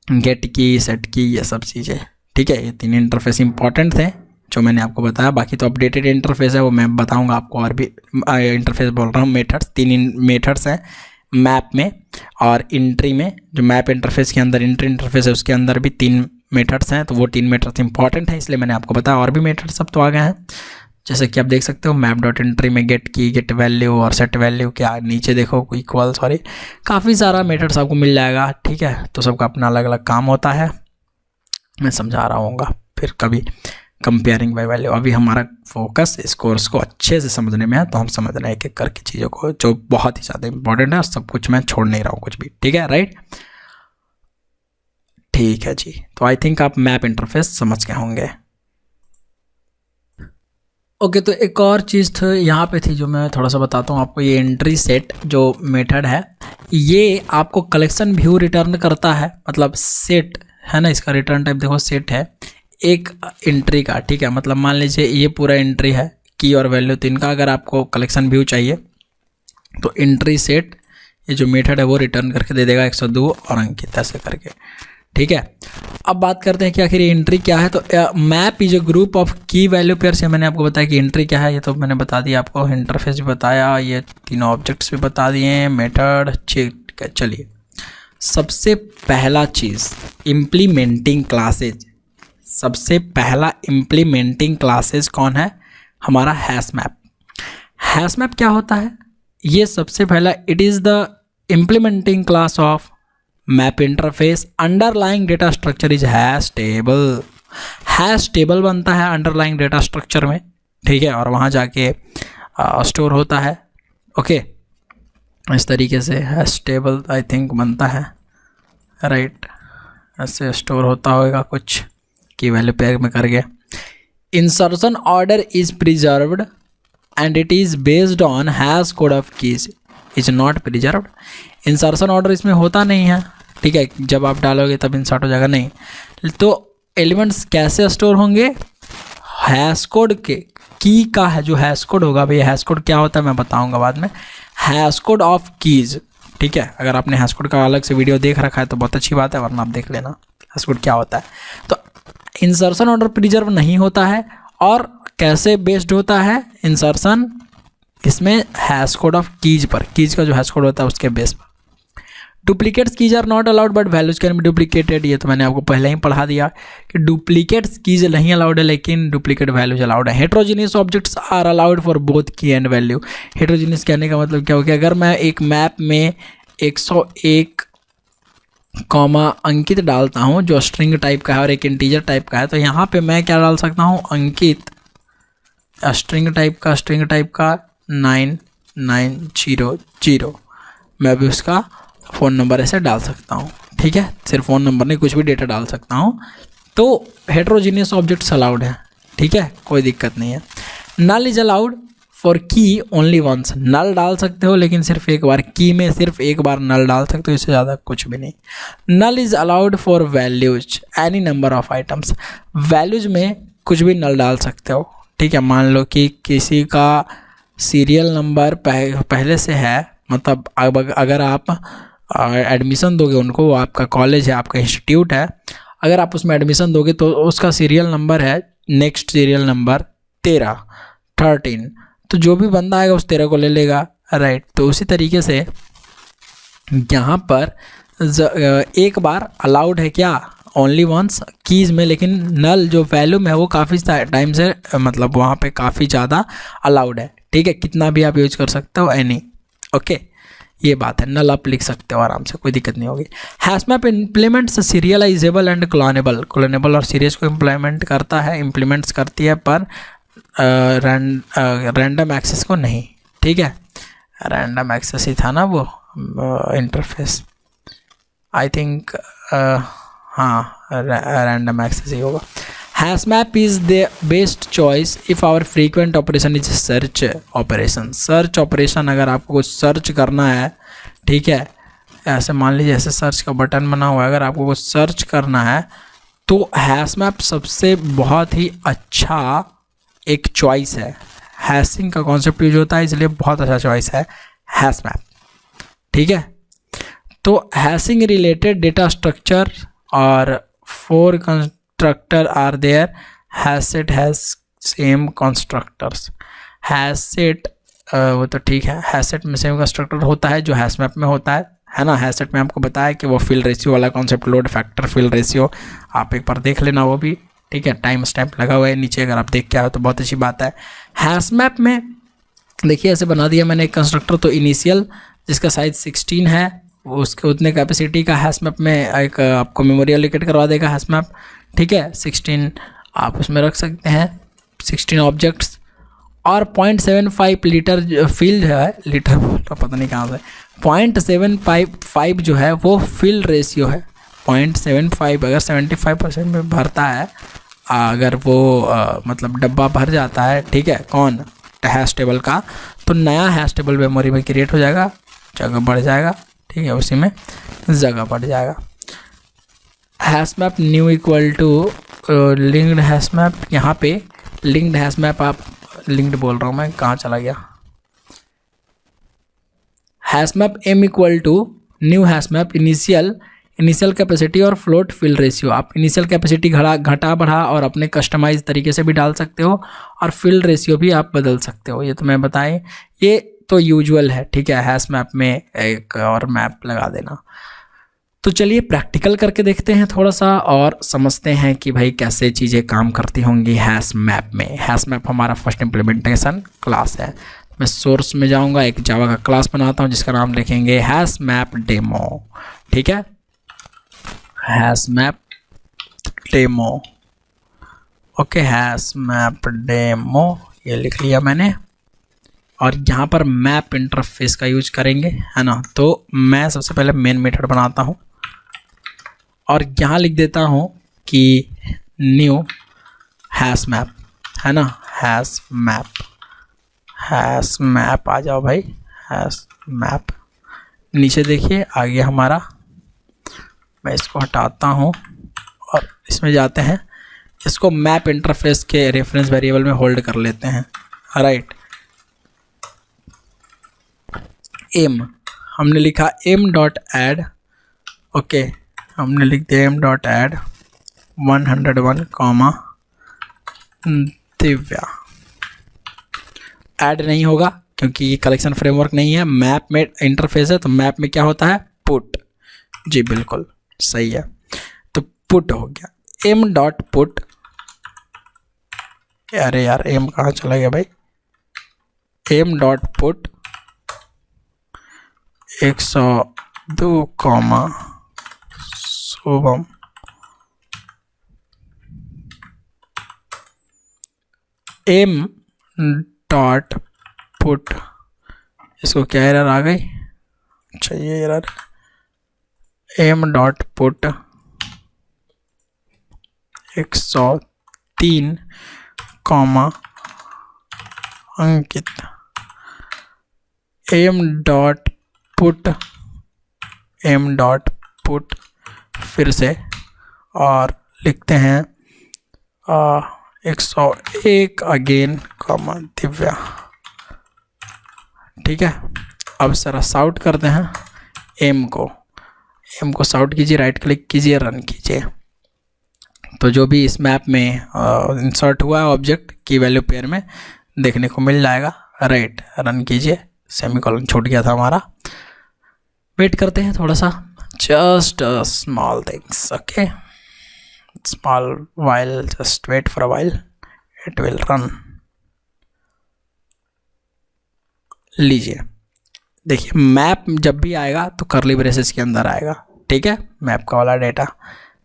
गेट की, सेट की, ये सब चीज़ें, ठीक है। ये 3 इंटरफेस इंपॉर्टेंट थे जो मैंने आपको बताया। बाकी तो अपडेटेड इंटरफेस है, वो मैं बताऊंगा आपको। और भी इंटरफेस बोल रहा हूँ, मेथड्स, 3 मेथड्स हैं मैप में और एंट्री में। जो मैप इंटरफेस के अंदर एंट्री इंटरफेस है उसके अंदर भी 3 मेथड्स हैं, तो वो 3 मेथड्स इंपॉर्टेंट है, इसलिए मैंने आपको बताया। और भी मेथड्स सब तो आ गए हैं, जैसे कि आप देख सकते हो मैप डॉट एंट्री में गेट की, गेट वैल्यू और सेट वैल्यू के नीचे देखो इक्वल, सॉरी, काफ़ी सारा मेथड्स आपको मिल जाएगा, ठीक है। तो सबका अपना अलग अलग काम होता है, मैं समझा रहा हूँगा फिर कभी कंपेयरिंग बाय वैल्यू। अभी हमारा फोकस इस कोर्स को अच्छे से समझने में है, तो हम समझ रहे हैं एक एक करके चीज़ों को, जो बहुत ही ज़्यादा इंपॉर्टेंट है। सब कुछ मैं छोड़ नहीं रहा हूँ कुछ भी, ठीक है, राइट। ठीक है जी, तो आई थिंक आप मैप इंटरफेस समझ गए होंगे। ओके, तो एक और चीज़ तो यहाँ पे थी जो मैं थोड़ा सा बताता हूँ आपको। ये एंट्री सेट जो मेथड है, ये आपको कलेक्शन व्यू रिटर्न करता है, मतलब सेट है ना, इसका रिटर्न टाइप देखो सेट है एक एंट्री का, ठीक है। मतलब मान लीजिए ये पूरा एंट्री है, की और वैल्यू 3 का। अगर आपको कलेक्शन व्यू चाहिए तो एंट्री सेट ये जो मेथड है वो रिटर्न करके दे देगा 102 और अंकित, ऐसे करके, ठीक है। अब बात करते हैं कि आखिर ये एंट्री क्या है। तो map is a group of key value pair से मैंने आपको बताया कि एंट्री क्या है, ये तो मैंने बता दिया आपको। इंटरफेस भी बताया, ये 3 ऑब्जेक्ट्स भी बता दिए, मेथड, ठीक है। चलिए, सबसे पहला चीज़ इम्प्लीमेंटिंग क्लासेज। सबसे पहला इम्प्लीमेंटिंग क्लासेज कौन है, हमारा हैश मैप। हैश मैप क्या होता है, ये सबसे पहला, it is the implementing class of map interface. Underlying data structure is hash table. Hash table बनता है अंडरलाइंग डेटा स्ट्रक्चर में, ठीक है, और वहाँ जाके स्टोर होता है। ओके, इस तरीके से हैश टेबल आई थिंक बनता है, राइट, ऐसे स्टोर होता होगा कुछ की वैल्यू पेयर में करके। Insertion order is preserved and it is based on hash code of keys is not preserved. Insertion order इसमें होता नहीं है, ठीक है, जब आप डालोगे तब इंसर्ट हो जाएगा, नहीं। तो एलिमेंट्स कैसे स्टोर होंगे, हैश कोड के की का है जो हैश कोड होगा। भाई हैश कोड क्या होता है मैं बताऊंगा बाद में। हैश कोड ऑफ कीज, ठीक है। अगर आपने हैश कोड का अलग से वीडियो देख रखा है तो बहुत अच्छी बात है, वरना आप देख लेना हैश कोड क्या होता है। तो इंसर्शन ऑर्डर प्रिजर्व नहीं होता है। और कैसे बेस्ड होता है इंसर्शन, इसमें हैश कोड ऑफ कीज पर, कीज का जो हैश कोड होता है उसके बेस पर। Duplicates keys are not allowed but values can be duplicated. ये तो मैंने आपको पहले ही पढ़ा दिया कि डुप्लीकेट्स कीज नहीं अलाउड है, लेकिन डुप्लीकेट वैल्यूज अलाउड है। Heterogeneous objects are allowed for both key and value. Heterogeneous कहने का मतलब क्या हो गया, अगर मैं एक मैप में 101 कॉमा अंकित डालता हूँ जो स्ट्रिंग टाइप का है और एक इंटीजर टाइप का है, तो यहाँ पे मैं क्या डाल सकता हूँ, अंकित स्ट्रिंग टाइप का 9900, मैं भी उसका फ़ोन नंबर ऐसे डाल सकता हूँ, ठीक है। सिर्फ फ़ोन नंबर नहीं, कुछ भी डेटा डाल सकता हूँ। तो हेट्रोजीनियस ऑब्जेक्ट्स अलाउड है, ठीक है, कोई दिक्कत नहीं है। नल इज अलाउड फॉर की ओनली वंस, नल डाल सकते हो लेकिन सिर्फ एक बार, की में सिर्फ एक बार नल डाल सकते हो, इससे ज़्यादा कुछ भी नहीं। Null is allowed for values any number of items, values में कुछ भी नल डाल सकते हो, ठीक है। मान लो कि किसी का सीरियल नंबर पहले से है, मतलब अगर आप एडमिशन दोगे उनको, वो आपका कॉलेज है, आपका इंस्टीट्यूट है, अगर आप उसमें एडमिशन दोगे तो उसका सीरियल नंबर है नेक्स्ट सीरियल नंबर 13, तो जो भी बंदा आएगा उस 13 को ले लेगा, राइट। तो उसी तरीके से यहाँ पर एक बार अलाउड है क्या, ओनली वंस कीज़ में, लेकिन नल जो वैल्यू में है वो काफ़ी टाइम से, मतलब वहाँ पे काफ़ी ज़्यादा अलाउड है, ठीक है, कितना भी आप यूज कर सकते हो एनी, ओके। ये बात है, नल आप लिख सकते हो आराम से, कोई दिक्कत नहीं होगी। हैशमैप इम्प्लीमेंट्स सीरियलाइजेबल एंड क्लोनेबल और सीरीज को इम्प्लीमेंट करता है, इम्प्लीमेंट्स करती है, पर रैंडम एक्सेस को नहीं, ठीक है। रैंडम एक्सेस ही था ना वो इंटरफेस, आई थिंक, हाँ रैंडम एक्सेस ही होगा। Hashmap is the best choice if our frequent operation is search operation, search operation, अगर आपको कुछ सर्च करना है, ठीक है, ऐसे मान लीजिए ऐसे सर्च का बटन बना हुआ है, अगर आपको कुछ सर्च करना है तो हैशमैप सबसे बहुत ही अच्छा एक चॉइस है। हैशिंग का कॉन्सेप्ट यूज होता है, इसलिए बहुत अच्छा चॉइस है हैशमैप, ठीक है। तो हैशिंग रिलेटेड डेटा स्ट्रक्चर और 4 constructor are there, hash set has same constructors, hash set वो तो ठीक है, हैशसेट में सेम कंस्ट्रक्टर होता है जो हैशमैप में होता है ना। हैशसेट में आपको बताया कि वो फिल रेशियो वाला concept, load factor fill ratio, आप एक बार देख लेना वो भी, ठीक है, टाइम स्टैम्प लगा हुआ है नीचे, अगर आप देख के आओ तो बहुत अच्छी बात है। हैशमैप में देखिए ऐसे बना दिया मैंने एक कंस्ट्रक्टर, तो इनिशियल जिसका साइज 16 है वो उसके उतने कैपेसिटी का हैशमैप में एक आपको मेमोरी एलोकेट करवा देगा हैशमैप, ठीक है। 16 आप उसमें रख सकते हैं, 16 ऑब्जेक्ट्स, और 0.75 लीटर फील्ड है, लीटर तो पता नहीं कहाँ से, 0.75 जो है वो फिल रेशियो है। 0.75 अगर 75% में भरता है, अगर वो मतलब डब्बा भर जाता है, ठीक है, कौन हैश टेबल का, तो नया हैश टेबल मेमोरी में क्रिएट हो जाएगा, जगह बढ़ जाएगा, ठीक है, उसी में जगह बढ़ जाएगा। हैशमैप न्यू इक्वल टू लिंक्ड हैशमैप, यहाँ पे लिंक्ड हैशमैप, आप लिंक्ड बोल रहा हूँ मैं, कहाँ चला गया, hashmap M equal to new hashmap initial capacity और फ्लोट फिल रेशियो, आप इनिशियल कैपेसिटी घटा बढ़ा और अपने कस्टमाइज तरीके से भी डाल सकते हो, और फिल रेशियो भी आप बदल सकते हो, ये तो मैं बताएं, ये तो यूजुअल है, ठीक है। हैशमैप में एक और मैप लगा देना। तो चलिए प्रैक्टिकल करके देखते हैं थोड़ा सा, और समझते हैं कि भाई कैसे चीज़ें काम करती होंगी हैशमैप में। हैशमैप हमारा फर्स्ट इम्प्लीमेंटेशन क्लास है, मैं सोर्स में जाऊंगा, एक जावा का क्लास बनाता हूं जिसका नाम लिखेंगे हैशमैप डेमो, ठीक है, हैशमैप डेमो, ओके, हैशमैप डेमो ये लिख लिया मैंने, और यहाँ पर मैप इंटरफेस का यूज करेंगे, है ना। तो मैं सबसे पहले मेन मेथड बनाता हूँ और यहाँ लिख देता हूँ कि न्यू हैशमैप, है ना, हैशमैप आ जाओ भाई, हैशमैप, नीचे देखिए आ गया हमारा, मैं इसको हटाता हूँ और इसमें जाते हैं, इसको मैप इंटरफेस के रेफरेंस वेरिएबल में होल्ड कर लेते हैं, राइट। एम हमने लिखा एम डॉट ऐड, ओके, हमने लिख दिया M dot add 101 comma Divya, add नहीं होगा क्योंकि ये कलेक्शन फ्रेमवर्क नहीं है, मैप में इंटरफेस है, तो मैप में क्या होता है, पुट, जी बिल्कुल सही है, तो पुट हो गया, एम डॉट पुट, अरे यार एम कहाँ चला गया भाई, M dot put 102 comma Shubham, M dot put, इसको क्या एरर आ गई, अच्छा ये error, M dot put 103 comma Ankit, M dot put फिर से और लिखते हैं 101 अगेन कॉमा दिव्या। ठीक है, अब सर साउट करते हैं एम को साउट कीजिए, राइट क्लिक कीजिए, रन कीजिए। तो जो भी इस मैप में इंसर्ट हुआ है ऑब्जेक्ट की वैल्यू पेयर में देखने को मिल जाएगा। राइट, रन कीजिए, सेमीकोलन छूट गया था हमारा। वेट करते हैं थोड़ा सा, just small things, okay, small while, just wait for a while, it will run. लीजिए, देखिए मैप जब भी आएगा तो करली ब्रेसेस के अंदर आएगा। ठीक है, मैप का वाला डेटा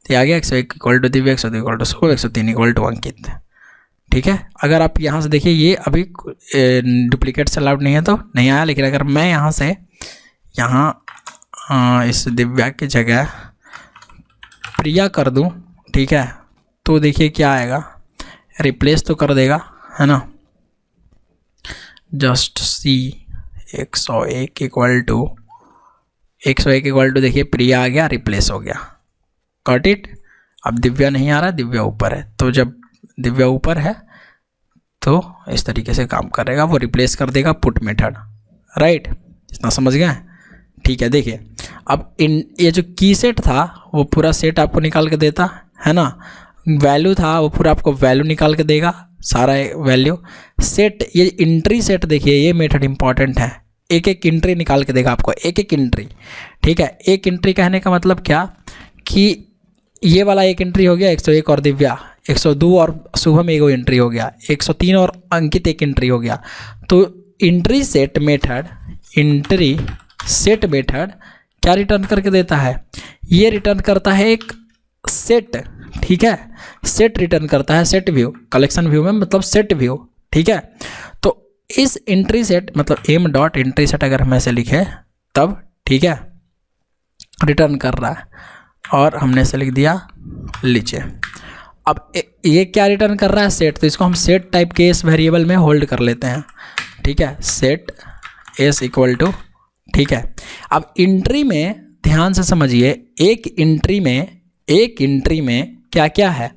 तो आ गया 101 equal to Divya, 102 equal to Shubh, 103 equal to Ankit. ठीक है, अगर आप यहाँ से देखिए ये अभी डुप्लीकेट्स अलाउड नहीं है तो नहीं आया, लेकिन अगर मैं यहाँ से इस दिव्या की जगह प्रिया कर दूँ, ठीक है, तो देखिए क्या आएगा, रिप्लेस तो कर देगा, है ना। जस्ट सी 101 इक्वल टू देखिए प्रिया आ गया, रिप्लेस हो गया, गॉट इट। अब दिव्या नहीं आ रहा, दिव्या ऊपर है, तो जब दिव्या ऊपर है तो इस तरीके से काम करेगा, वो रिप्लेस कर देगा पुट मेथड। राइट, इतना समझ गए। ठीक है, देखिए अब ये जो की सेट था वो पूरा सेट आपको निकाल के देता है ना, वैल्यू था वो पूरा आपको वैल्यू निकाल के देगा, सारा वैल्यू सेट। ये इंट्री सेट देखिए, ये मेथड इंपॉर्टेंट है, एक एक इंट्री निकाल के देगा आपको, एक एक इंट्री। ठीक है, एक इंट्री कहने का मतलब क्या कि ये वाला एक एंट्री हो गया 101 और दिव्या, 102 और शुभम एक एंट्री हो गया, 103 और अंकित एक एंट्री हो गया। तो इंट्री सेट मेथड क्या रिटर्न करके देता है, ये रिटर्न करता है एक सेट। ठीक है, सेट रिटर्न करता है, सेट व्यू, कलेक्शन व्यू में मतलब सेट व्यू। ठीक है, तो इस एंट्री सेट मतलब एम डॉट एंट्री सेट अगर हम ऐसे लिखें तब, ठीक है, रिटर्न कर रहा है और हमने ऐसे लिख दिया लीजिए। अब ये क्या रिटर्न कर रहा है, सेट, तो इसको हम सेट टाइप के इस वेरिएबल में होल्ड कर लेते हैं। ठीक है, सेट एस इक्वल टू, ठीक है। अब इंट्री में ध्यान से समझिए, एक इंट्री में क्या क्या है,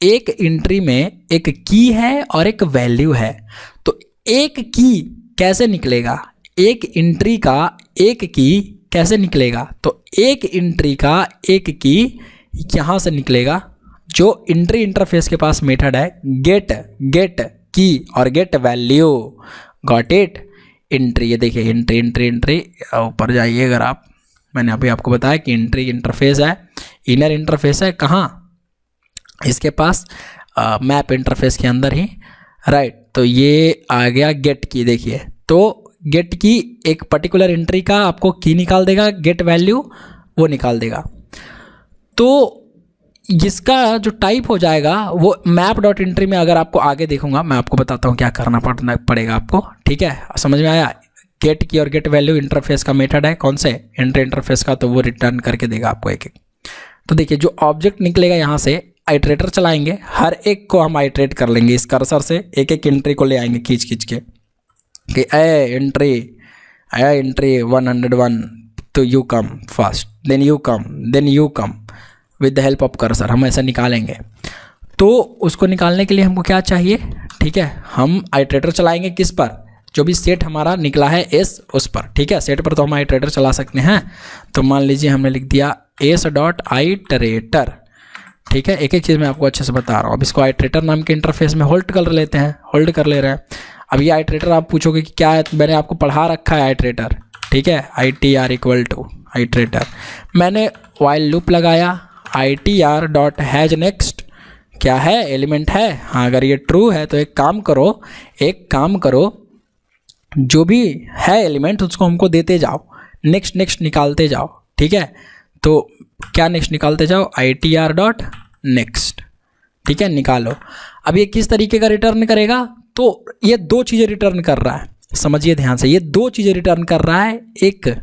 एक इंट्री में एक की है और एक वैल्यू है। तो एक की कैसे निकलेगा, एक इंट्री का एक की कैसे निकलेगा, तो एक इंट्री का एक की यहाँ से निकलेगा, जो इंट्री इंटरफेस के पास मेथड है गेट की और get value, got it. Entry, ये देखिए इंट्री ऊपर जाइए अगर आप, मैंने अभी आपको बताया कि इंट्री इंटरफेस है, इनर इंटरफेस है कहाँ, इसके पास मैप इंटरफेस के अंदर ही। राइट, तो ये आ गया गेट की, देखिए तो गेट की एक पर्टिकुलर एंट्री का आपको की निकाल देगा, गेट वैल्यू वो निकाल देगा। तो जिसका जो टाइप हो जाएगा वो मैप डॉट एंट्री में, अगर आपको आगे देखूंगा मैं आपको बताता हूँ क्या करना पड़ेगा आपको। ठीक है, समझ में आया। गेट की और गेट वैल्यू इंटरफेस का मेथड है, कौन से, एंट्री इंटरफेस का, तो वो रिटर्न करके देगा आपको एक एक। तो देखिए जो ऑब्जेक्ट निकलेगा यहाँ से, आइट्रेटर चलाएंगे, हर एक को हम आइट्रेट कर लेंगे, इस कर्सर से एक एक एंट्री को ले आएंगे खींच के कि एंट्री 101, तो you come first, then you come with the help of cursor, हम ऐसा निकालेंगे। तो उसको निकालने के लिए हमको क्या चाहिए, ठीक है, हम आइट्रेटर चलाएंगे किस पर, जो भी सेट हमारा निकला है एस उस पर। ठीक है, सेट पर तो हम आइट्रेटर चला सकते हैं। तो मान लीजिए हमने लिख दिया एस डॉट आइट्रेटर। ठीक है, एक एक चीज़ मैं आपको अच्छे से बता रहा हूँ। अब इसको आइट्रेटर नाम के इंटरफेस में होल्ड कर ले रहे हैं। अब ये आइट्रेटर आप पूछोगे कि क्या है, मैंने आपको पढ़ा रखा है आइट्रेटर। ठीक है, ITR इक्वल टू आइट्रेटर, मैंने वाइल लूप लगाया, ITR डॉट हैज नेक्स्ट क्या है, एलिमेंट है। हाँ, अगर ये ट्रू है तो एक काम करो, जो भी है एलिमेंट उसको हमको देते जाओ, नेक्स्ट निकालते जाओ। ठीक है, तो क्या नेक्स्ट निकालते जाओ, ITR डॉट नेक्स्ट। ठीक है, निकालो। अब ये किस तरीके का रिटर्न करेगा, तो ये दो चीज़ें रिटर्न कर रहा है, समझिए ध्यान से, ये दो चीज़ें रिटर्न कर रहा है, एक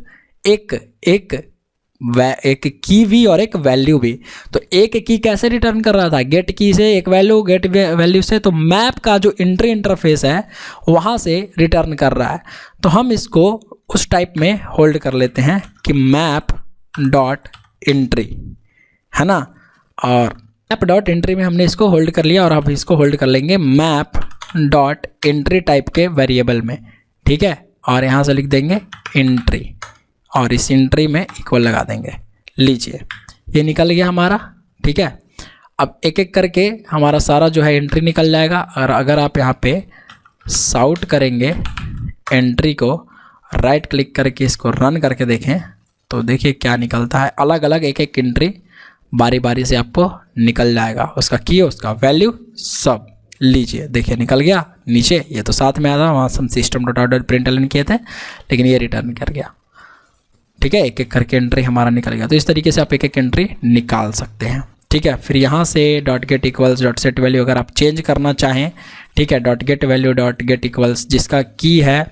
की भी और एक वैल्यू भी। तो एक की कैसे रिटर्न कर रहा था, गेट की से एक वैल्यू, गेट वैल्यू से, तो मैप का जो एंट्री इंटरफेस है वहाँ से रिटर्न कर रहा है। तो हम इसको उस टाइप में होल्ड कर लेते हैं कि मैप डॉट एंट्री, है ना, और मैप डॉट एंट्री में हमने इसको होल्ड कर लिया, और अब इसको होल्ड कर लेंगे मैप डॉट एंट्री टाइप के वेरिएबल में, ठीक है, और यहाँ से लिख देंगे एंट्री, और इस एंट्री में इक्वल लगा देंगे। लीजिए ये निकल गया हमारा, ठीक है। अब एक एक करके हमारा सारा जो है एंट्री निकल जाएगा, और अगर आप यहाँ पे साउट करेंगे एंट्री को, राइट क्लिक करके इसको रन करके देखें तो देखिए क्या निकलता है। अलग अलग एक एक एंट्री बारी बारी से आपको निकल जाएगा, उसका की, उसका वैल्यू सब। लीजिए देखिए निकल गया नीचे, ये तो साथ में आया, वहाँ हम system.out.println किए थे, लेकिन ये रिटर्न कर गया, ठीक है। एक एक करके एंट्री हमारा निकल गया। तो इस तरीके से आप एक एक एंट्री निकाल सकते हैं, ठीक है। फिर यहाँ से dot gate equals dot set value अगर आप चेंज करना चाहें, ठीक है, dot get value dot gate equals जिसका की है,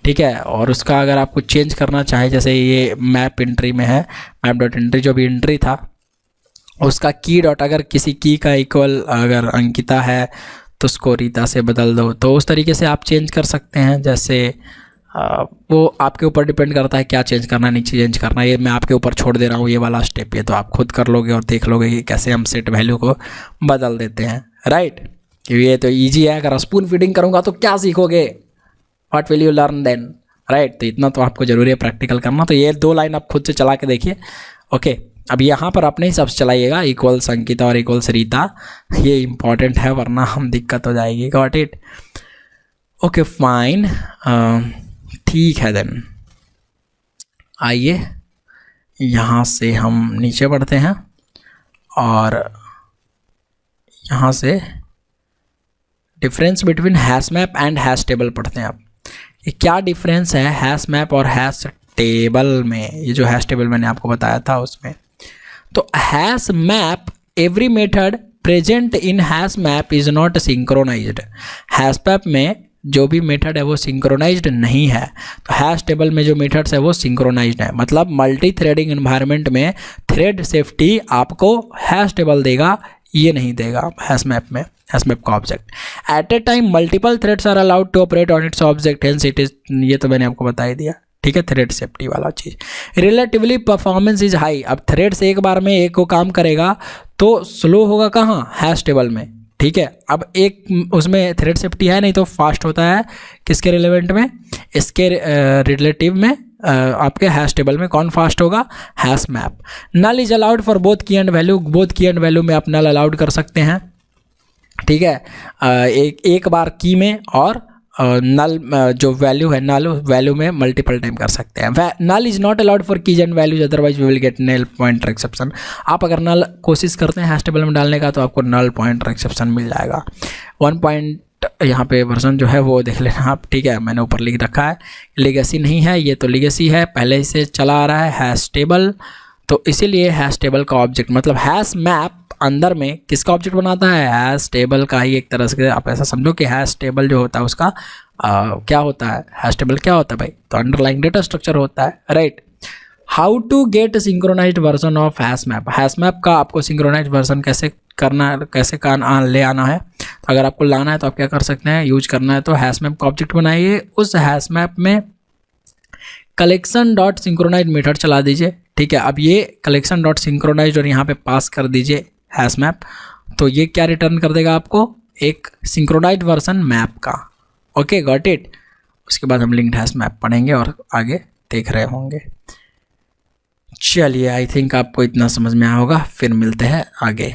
ठीक है, और उसका अगर आपको चेंज करना चाहें, जैसे ये मैप एंट्री में है, मैप डॉट एंट्री जो भी एंट्री था उसका की डॉट, अगर किसी की का इक्वल अगर अंकिता है तो उसको रीता से बदल दो, तो उस तरीके से आप चेंज कर सकते हैं। जैसे वो आपके ऊपर डिपेंड करता है क्या चेंज करना नहीं चेंज करना, ये मैं आपके ऊपर छोड़ दे रहा हूँ, ये वाला स्टेप ये तो आप खुद कर लोगे और देख लोगे कि कैसे हम सेट वैल्यू को बदल देते हैं, राइट। ये तो ईजी है, अगर स्पून फीडिंग करूँगा तो क्या सीखोगे, what will you learn then, right. तो इतना तो आपको ज़रूरी है प्रैक्टिकल करना। तो ये दो लाइन आप खुद से चला के देखिए, ओके। अब यहाँ पर अपने हिसाब से चलाइएगा, इक्वल्स अंकिता और इक्वल्स रीता, ये इंपॉर्टेंट है वरना हम दिक्कत हो जाएगी, गॉट इट, ओके फाइन, ठीक है। देन आइए यहाँ से हम नीचे बढ़ते हैं और यहाँ से difference between hash map and hash table पढ़ते हैं। आप ये क्या डिफरेंस है हैश मैप और हैश टेबल में, ये जो हैश टेबल मैंने आपको बताया था उसमें। तो hash map, every method present in hash map is not synchronized. Hash map में जो भी मेथड है वो सिंक्रोनाइज्ड नहीं है, तो हैश टेबल में जो मेथड्स है वो सिंक्रोनाइज्ड है। मतलब मल्टी थ्रेडिंग एनवायरनमेंट में थ्रेड सेफ्टी आपको हैश टेबल देगा, ये नहीं देगा हैश मैप में, हैश मैप का object. At a time multiple threads are allowed to operate on its object, hence it is, ये तो मैंने आपको बता ही दिया, ठीक है, थ्रेड सेफ्टी वाला चीज़। रिलेटिवली परफॉर्मेंस इज हाई, अब थ्रेड से एक बार में एक को काम करेगा तो स्लो होगा कहाँ, हैश टेबल में, ठीक है। अब एक उसमें थ्रेड सेफ्टी है नहीं तो फास्ट होता है किसके रिलेवेंट में, इसके रिलेटिव में, आपके हैश टेबल में कौन फास्ट होगा, hash map. Null is allowed for both key and value, both key and value में आप नल अलाउड कर सकते हैं, ठीक है, एक बार की में, और नल जो वैल्यू है नल वैल्यू में मल्टीपल टाइम कर सकते हैं। Null is not allowed for keys and values, otherwise we will get null pointer exception. आप अगर नल कोशिश करते हैं हैश टेबल में डालने का तो आपको नल पॉइंटर एक्सेप्शन मिल जाएगा। 1 पॉइंट यहाँ पे वर्जन जो है वो देख लेना आप, ठीक है, मैंने ऊपर लिख रखा है। लेगेसी नहीं है, ये तो लेगेसी है, पहले से चला आ रहा है हैश टेबल, तो इसीलिए हैश टेबल का ऑब्जेक्ट, मतलब हैश मैप अंदर में किसका ऑब्जेक्ट बनाता है, हैश टेबल का ही। एक तरह से आप ऐसा समझो कि हैश टेबल जो होता है उसका क्या होता है, हैश टेबल क्या होता है भाई, तो अंडरलाइंग डेटा स्ट्रक्चर होता है, right. How to get synchronized version of hash map, hash map का आपको सिंक्रोनाइज्ड वर्जन कैसे करना, कैसे ले आना है। तो अगर आपको लाना है तो आप क्या कर सकते हैं, यूज करना है तो हैश मैप का ऑब्जेक्ट बनाइए, उस हैश मैप में कलेक्शन डॉट सिंक्रोनाइज मेथड चला दीजिए, ठीक है। अब ये कलेक्शन डॉट सिंक्रोनाइज और यहाँ पे पास कर दीजिए हैश मैप, तो ये क्या रिटर्न कर देगा आपको, एक सिंक्रोनाइज्ड वर्जन मैप का, ओके, गॉट इट। उसके बाद हम लिंक्ड हैश मैप पढ़ेंगे और आगे देख रहे होंगे। चलिए आई थिंक आपको इतना समझ में आया होगा, फिर मिलते हैं आगे।